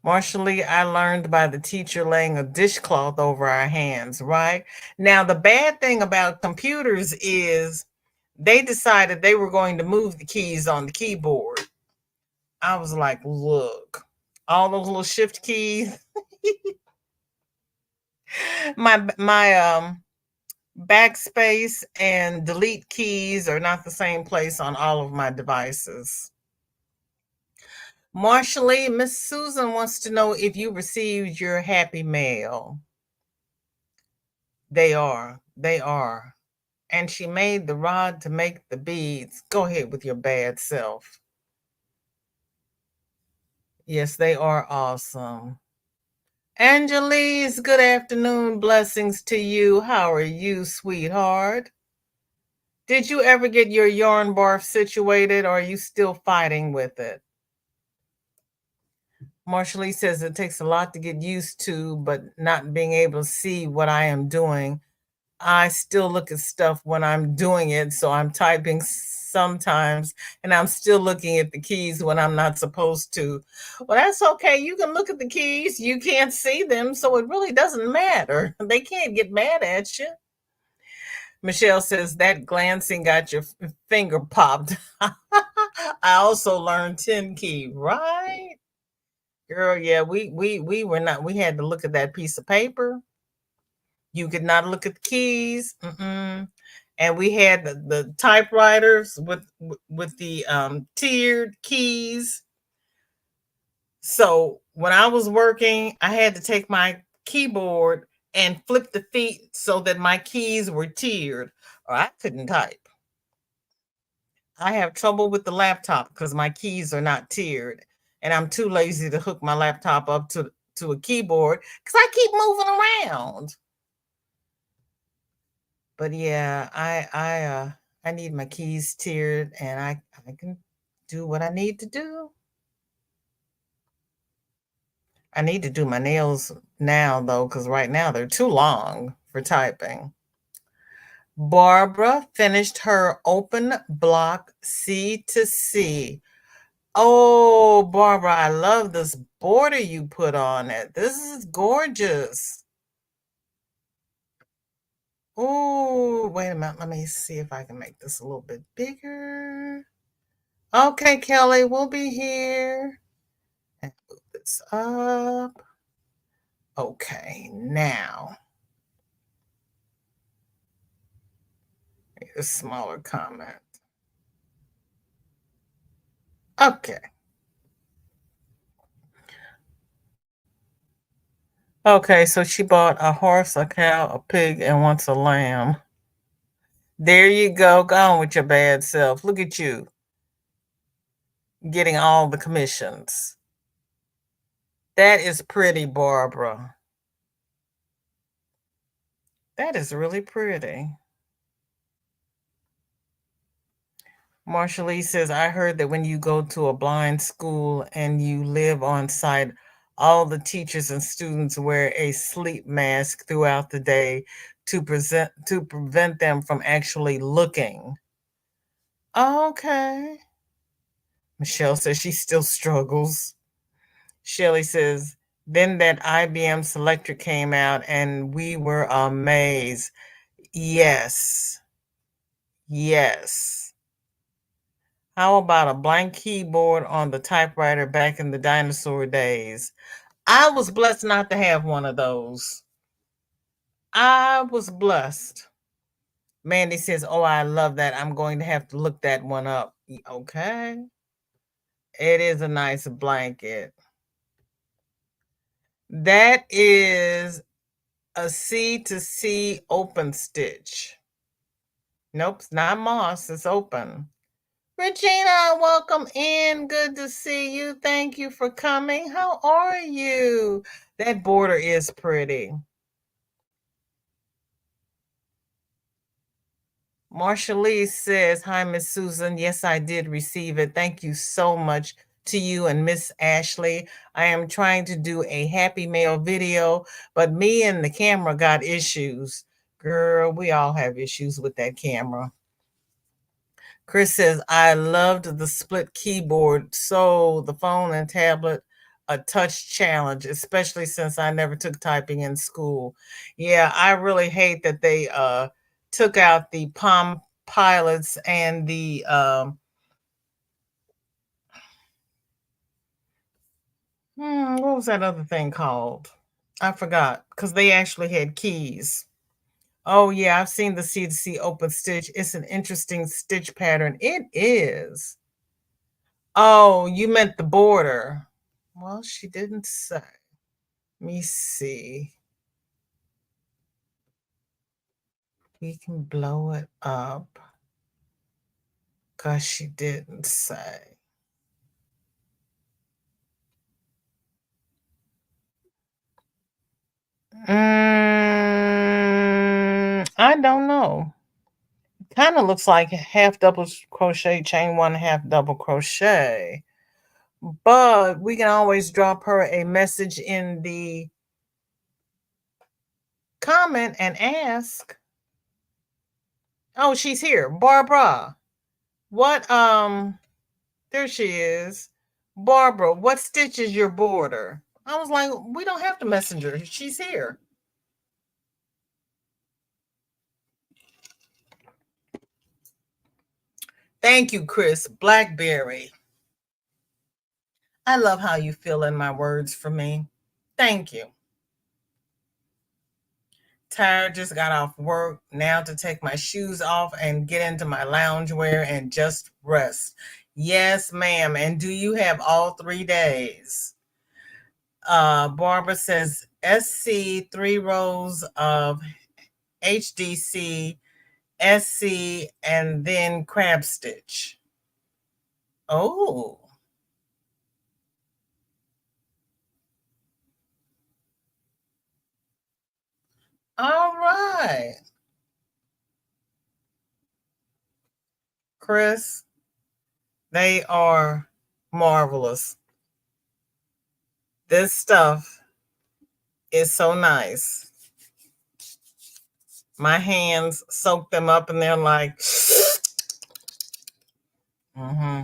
Marsha Lee, I learned by the teacher laying a dishcloth over our hands, right? Now, the bad thing about computers is they decided they were going to move the keys on the keyboard. I was like, look, all those little shift keys. my backspace and delete keys are not the same place on all of my devices. Marshall, Miss Susan wants to know if you received your happy mail. They are. They are. And she made the rod to make the beads. Go ahead with your bad self. Yes, they are awesome. Angelise, good afternoon. Blessings to you. How are you, sweetheart? Did you ever get your yarn barf situated, or are you still fighting with it? Marshall says it takes a lot to get used to, but not being able to see what I am doing. I still look at stuff when I'm doing it, so I'm typing sometimes, and I'm still looking at the keys when I'm not supposed to. Well, that's okay. You can look at the keys. You can't see them, so it really doesn't matter. They can't get mad at you. Michelle says that glancing got your finger popped. I also learned 10 key, right? Girl, yeah, we were not, we had to look at that piece of paper. You could not look at the keys. And we had the typewriters with the tiered keys. So when I was working, I had to take my keyboard and flip the feet so that my keys were tiered, or I couldn't type. I have trouble with the laptop because my keys are not tiered, and I'm too lazy to hook my laptop up to a keyboard because I keep moving around. But yeah, I need my keys tiered, and I can do what I need to do. I need to do my nails now though, because right now they're too long for typing. Barbara finished her open block C to C. Oh, Barbara, I love this border you put on it. This is gorgeous. Oh, wait a minute. Let me see if I can make this a little bit bigger. Okay, Kelly, we'll be here. And move this up. Okay, now. A smaller comment. Okay. Okay, so she bought a horse, a cow, a pig, and wants a lamb. There you go. Go on with your bad self. Look at you getting all the commissions. That is pretty, Barbara. That is really pretty. Marsha Lee says, I heard that when you go to a blind school and you live on site, all the teachers and students wear a sleep mask throughout the day to prevent them from actually looking. Okay. Michelle says she still struggles. Shelly says, then that IBM selector came out and we were amazed. Yes. Yes. How about a blank keyboard on the typewriter back in the dinosaur days? I was blessed not to have one of those. I was blessed. Mandy says, "Oh, I love that. I'm going to have to look that one up." Okay. It is a nice blanket. That is a C to C open stitch. Nope, it's not moss, it's open. Regina, welcome in. Good to see you. Thank you for coming. How are you? That border is pretty. Marsha Lee says, "Hi, Miss Susan. Yes, I did receive it. Thank you so much to you and Miss Ashley. I am trying to do a Happy Mail video, but me and the camera got issues. Girl, we all have issues with that camera." Chris says, "I loved the split keyboard. So the phone and tablet, a touch challenge, especially since I never took typing in school." Yeah, I really hate that they took out the Palm Pilots and the what was that other thing called? I forgot because they actually had keys. Oh yeah, I've seen the C to C open stitch. It's an interesting stitch pattern. It is. Oh, you meant the border. Well, she didn't say. Let me see. We can blow it up because she didn't say. I don't know. Kind of looks like half double crochet, chain one, half double crochet. But we can always drop her a message in the comment and ask. Oh, she's here. Barbara. What there she is. Barbara, what stitch is your border? I was like, we don't have to messenger. She's here. Thank you, Chris. Blackberry. I love how you fill in my words for me. Thank you. Tired, just got off work. Now to take my shoes off and get into my loungewear and just rest. Yes, ma'am. And do you have all 3 days? Barbara says SC, 3 rows of HDC, SC, and then crab stitch. Oh, all right. Chris, they are marvelous. This stuff is so nice. My hands soak them up and they're like, mm-hmm.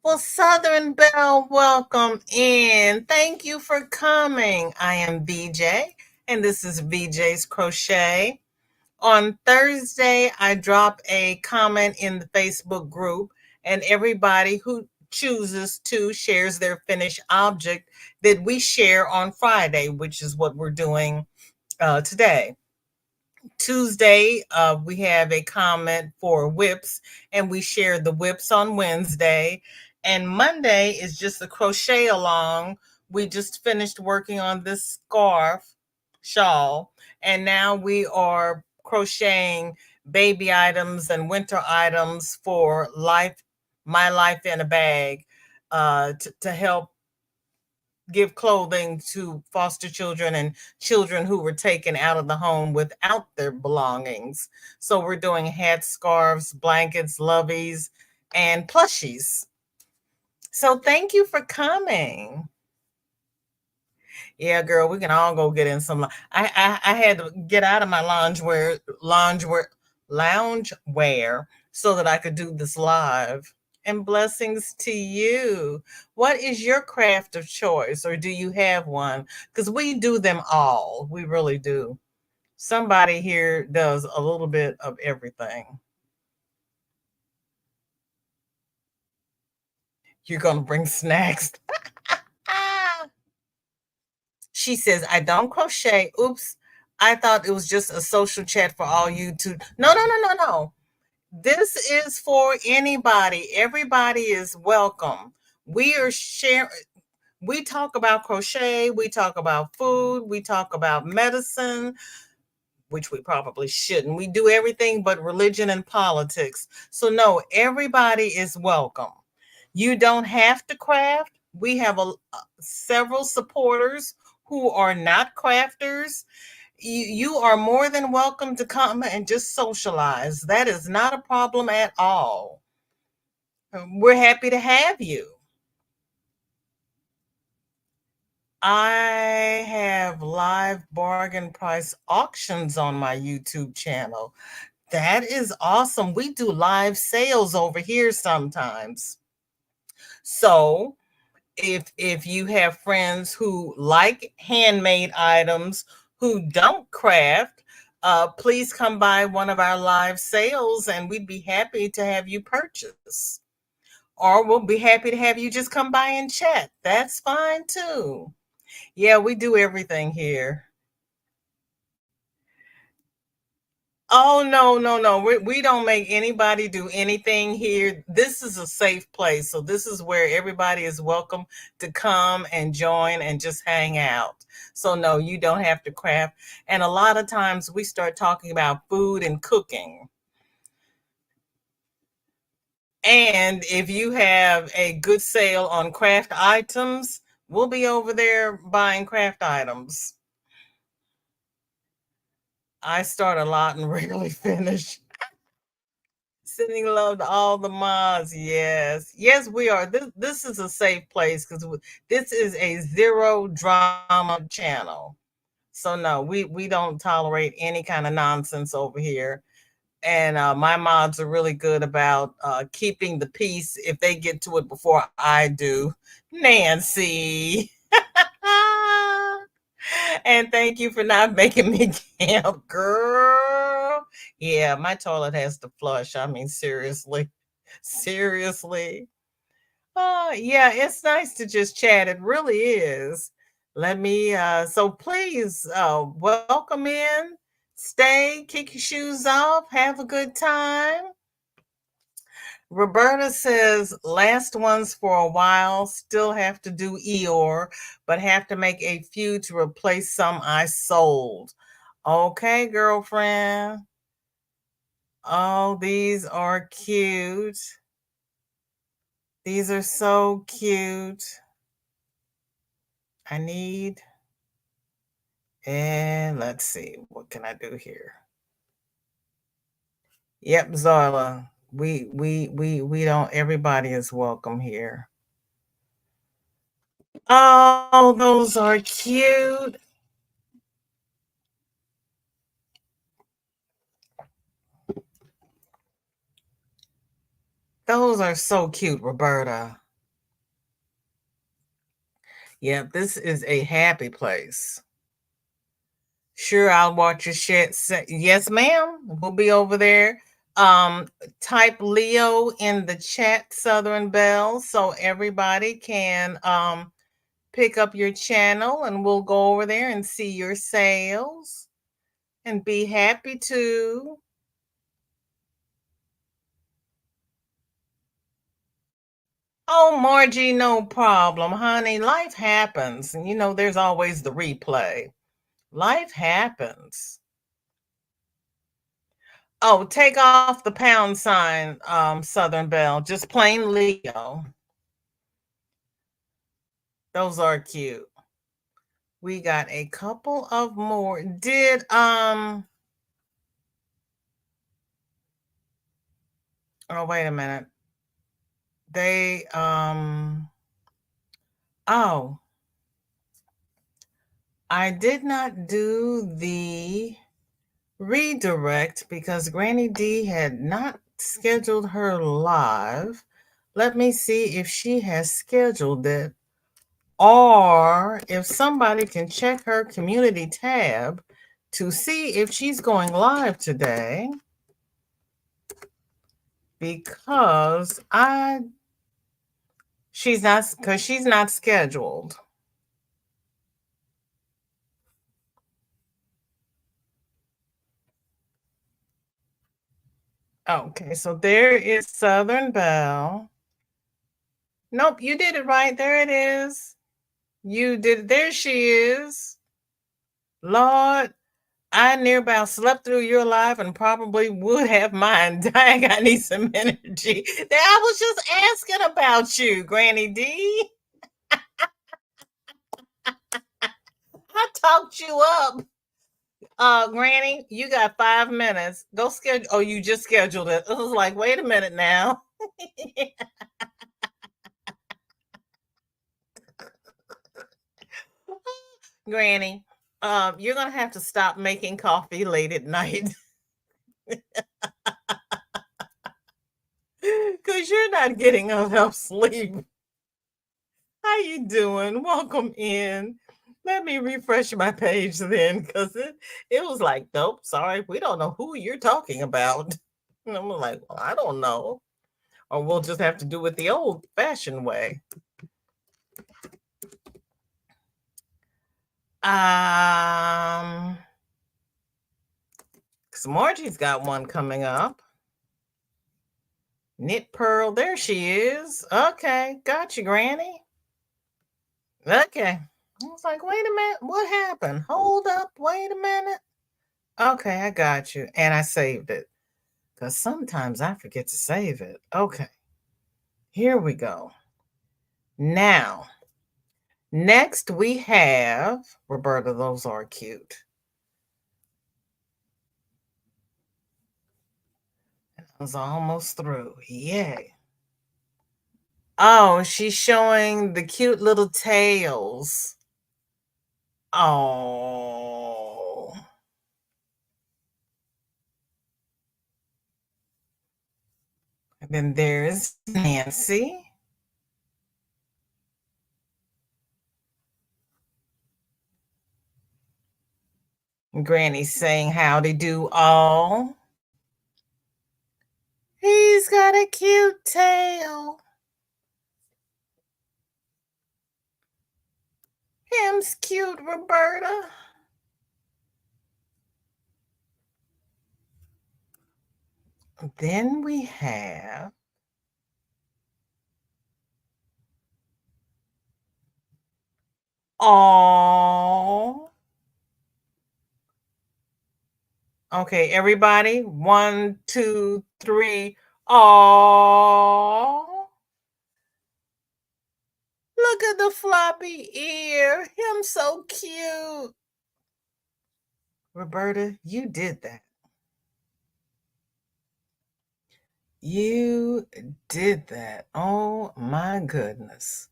Well, Southern Belle, welcome in. Thank you for coming. I am BJ, and this is BJ's Crochet. On Thursday, I drop a comment in the Facebook group, and everybody who chooses to shares their finished object that we share on Friday, which is what we're doing today. Tuesday, we have a comment for whips, and we share the whips on Wednesday. And Monday is just a crochet along. We just finished working on this scarf shawl, and now we are crocheting baby items and winter items for life, my life in a bag, to help give clothing to foster children and children who were taken out of the home without their belongings. So we're doing hats, scarves, blankets, loveys, and plushies. So thank you for coming. Yeah, girl, we can all go get in some. I had to get out of my lounge wear so that I could do this live. And blessings to you. What is your craft of choice, or do you have one? Because we do them all. We really do. Somebody here does a little bit of everything. You're going to bring snacks. She says, I don't crochet. Oops. I thought it was just a social chat for all you to. No, no, no, no, no. This is for anybody. Everybody is welcome. We are sharing. We talk about crochet. We talk about food. We talk about medicine, which we probably shouldn't. We do everything but religion and politics. So, no, everybody is welcome. You don't have to craft. We have several supporters who are not crafters. You are more than welcome to come and just socialize. That is not a problem at all. We're happy to have you. I have live bargain price auctions on my YouTube channel. That is awesome. We do live sales over here sometimes. So if you have friends who like handmade items, who don't craft, please come by one of our live sales and we'd be happy to have you purchase. Or we'll be happy to have you just come by and chat. That's fine too. Yeah, we do everything here. Oh, no, no, no. We don't make anybody do anything here. This is a safe place. So, this is where everybody is welcome to come and join and just hang out. So, no, you don't have to craft. And a lot of times we start talking about food and cooking. And if you have a good sale on craft items, we'll be over there buying craft items. I start a lot and rarely finish. Sending love to all the mods. Yes. Yes, we are. This is a safe place because this is a zero drama channel. So no, we don't tolerate any kind of nonsense over here. And my mods are really good about keeping the peace if they get to it before I do. Nancy. And thank you for not making me camp, girl. Yeah, my toilet has to flush. I mean, seriously. Seriously. Yeah, it's nice to just chat. It really is. Let me so please welcome in, stay, kick your shoes off, have a good time. Roberta says, last ones for a while, still have to do Eeyore, but have to make a few to replace some I sold. Okay, girlfriend. Oh, these are cute. These are so cute. I need, and let's see, what can I do here? Yep, Zarla. We don't, everybody is welcome here. Oh, those are cute. Those are so cute, Roberta. Yeah, this is a happy place. Sure, I'll watch your shit. Yes, ma'am. We'll be over there. Type Leo in the chat, Southern Belle, so everybody can pick up your channel and we'll go over there and see your sales and be happy to. Oh, Margie, no problem, honey. Life happens. And there's always the replay. Life happens. Oh, take off the pound sign, Southern Belle. Just plain Leo. Those are cute. We got a couple of more. Oh, wait a minute. They oh, I did not do the redirect because Granny D had not scheduled her live. Let me see if she has scheduled it or if somebody can check her community tab to see if she's going live today because She's not, because she's not scheduled. Okay, so there is Southern Belle. Nope, you did it right. There it is. You did. There she is. Lord, I near about slept through your life and probably would have mine. Dang, I need some energy. I was just asking about you, Granny D. I talked you up. Granny, you got 5 minutes. Go schedule. Oh, you just scheduled it. I was like, wait a minute now. Granny, you're gonna have to stop making coffee late at night because you're not getting enough sleep. How you doing? Welcome in. Let me refresh my page then, because it was like, nope, sorry, we don't know who you're talking about. And I'm like, well, I don't know. Or we'll just have to do it the old fashioned way. Because Margie's got one coming up. Knit Pearl, there she is. Okay, got you, Granny. Okay. I was like, wait a minute, what happened? Hold up, wait a minute. Okay, I got you. And I saved it. Because sometimes I forget to save it. Okay. Here we go. Now, next we have Roberta, those are cute. I was almost through. Yay. Oh, she's showing the cute little tails. Oh. And then there's Nancy. Granny's saying howdy do all. He's got a cute tail. Him's cute, Roberta. Then we have oh. Okay, everybody. 1, 2, 3. Oh. Look at the floppy ear. Him so cute. Roberta, you did that. You did that. Oh my goodness.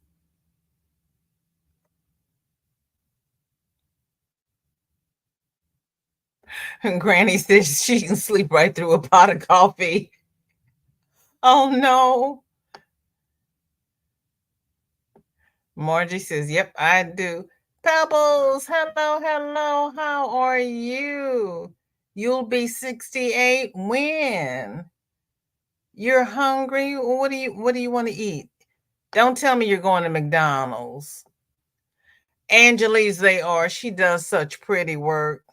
And Granny says she can sleep right through a pot of coffee. Oh no. Margie says, yep, I do. Pebbles, hello, hello. How are you? You'll be 68 when? You're hungry? What do you want to eat? Don't tell me you're going to McDonald's. Angelique's they are. She does such pretty work.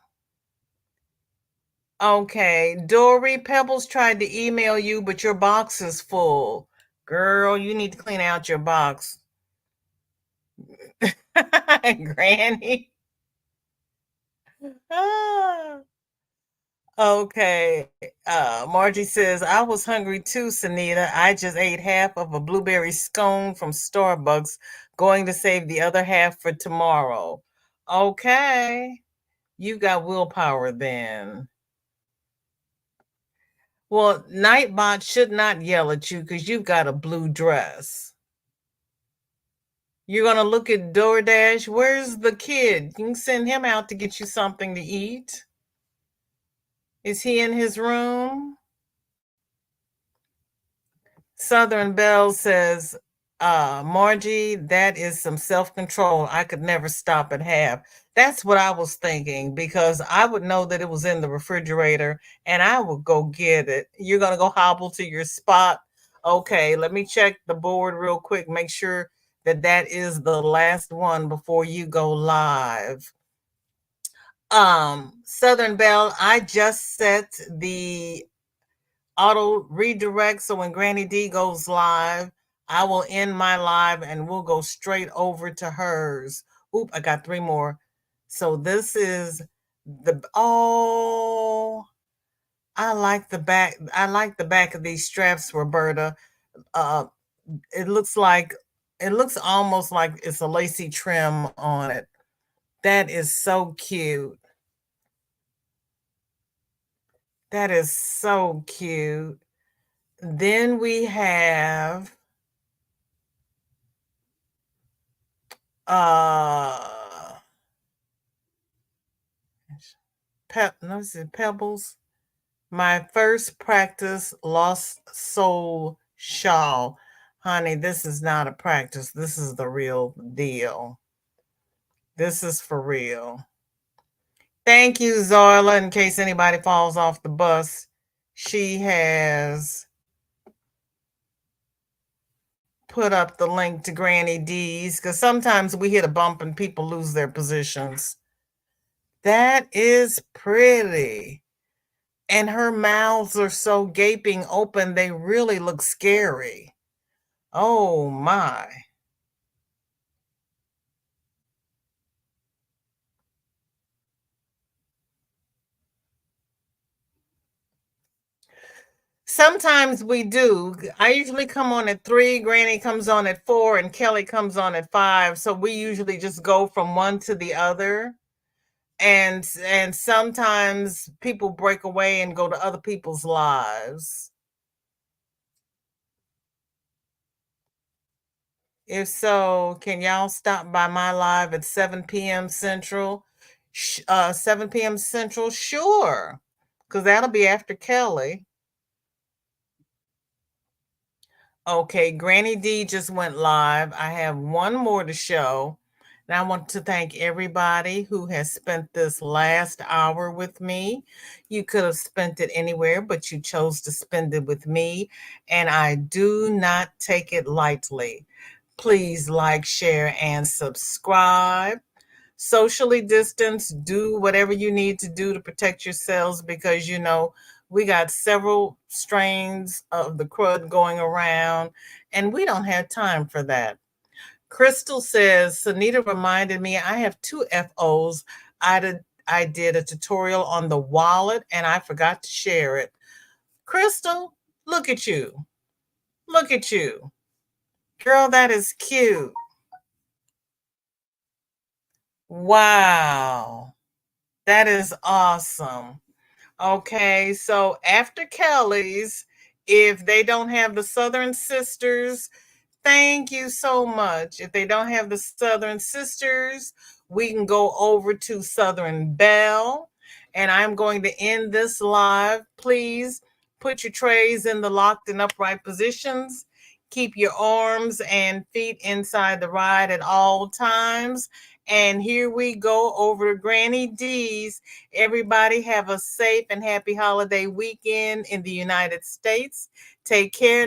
Okay. Dory, Pebbles tried to email you, but your box is full. Girl, you need to clean out your box. Granny. Ah. Okay. Margie says, I was hungry too, Sanita. I just ate half of a blueberry scone from Starbucks, going to save the other half for tomorrow. Okay. You got willpower then. Well, Nightbot should not yell at you because you've got a blue dress. You're going to look at DoorDash. Where's the kid? You can send him out to get you something to eat. Is he in his room? Southern Belle says, Margie, that is some self-control. I could never stop at half. That's what I was thinking, because I would know that it was in the refrigerator and I would go get it. You're going to go hobble to your spot. Okay, let me check the board real quick. Make sure that that is the last one before you go live. Southern Belle, I just set the auto redirect, so when Granny D goes live, I will end my live and we'll go straight over to hers. Oop, I got 3 more. So this is the, oh, I like the back. I like the back of these straps, Roberta. Uh, it looks like, it looks almost like it's a lacy trim on it. That is so cute. That is so cute. Then we have uh no, this is Pebbles. My first practice lost soul shawl. Honey, this is not a practice. This is the real deal. This is for real. Thank you, Zoila. In case anybody falls off the bus, she has put up the link to Granny D's because sometimes we hit a bump and people lose their positions. That is pretty. And her mouths are so gaping open, they really look scary. Oh my. Sometimes we do. I usually come on at 3, Granny comes on at 4, and Kelly comes on at 5. So we usually just go from one to the other. And sometimes people break away and go to other people's lives. If so, can y'all stop by my live at 7 p.m. Central? 7 p.m. Central? Sure. Because that'll be after Kelly. Okay, Granny D just went live. I have one more to show. And I want to thank everybody who has spent this last hour with me. You could have spent it anywhere, but you chose to spend it with me. And I do not take it lightly. Please like, share, and subscribe. Socially distance, do whatever you need to do to protect yourselves because you know we got several strains of the crud going around and we don't have time for that. Crystal says, Sunita reminded me I have 2 FOs. I did a tutorial on the wallet and I forgot to share it. Crystal, look at you. Look at you. Girl, that is cute. Wow. That is awesome. Okay, so after Kelly's, if they don't have the Southern Sisters, thank you so much. If they don't have the Southern Sisters, we can go over to Southern Belle. And I'm going to end this live. Please put your trays in the locked and upright positions. Keep your arms and feet inside the ride at all times. And here we go over to Granny D's. Everybody have a safe and happy holiday weekend in the United States. Take care.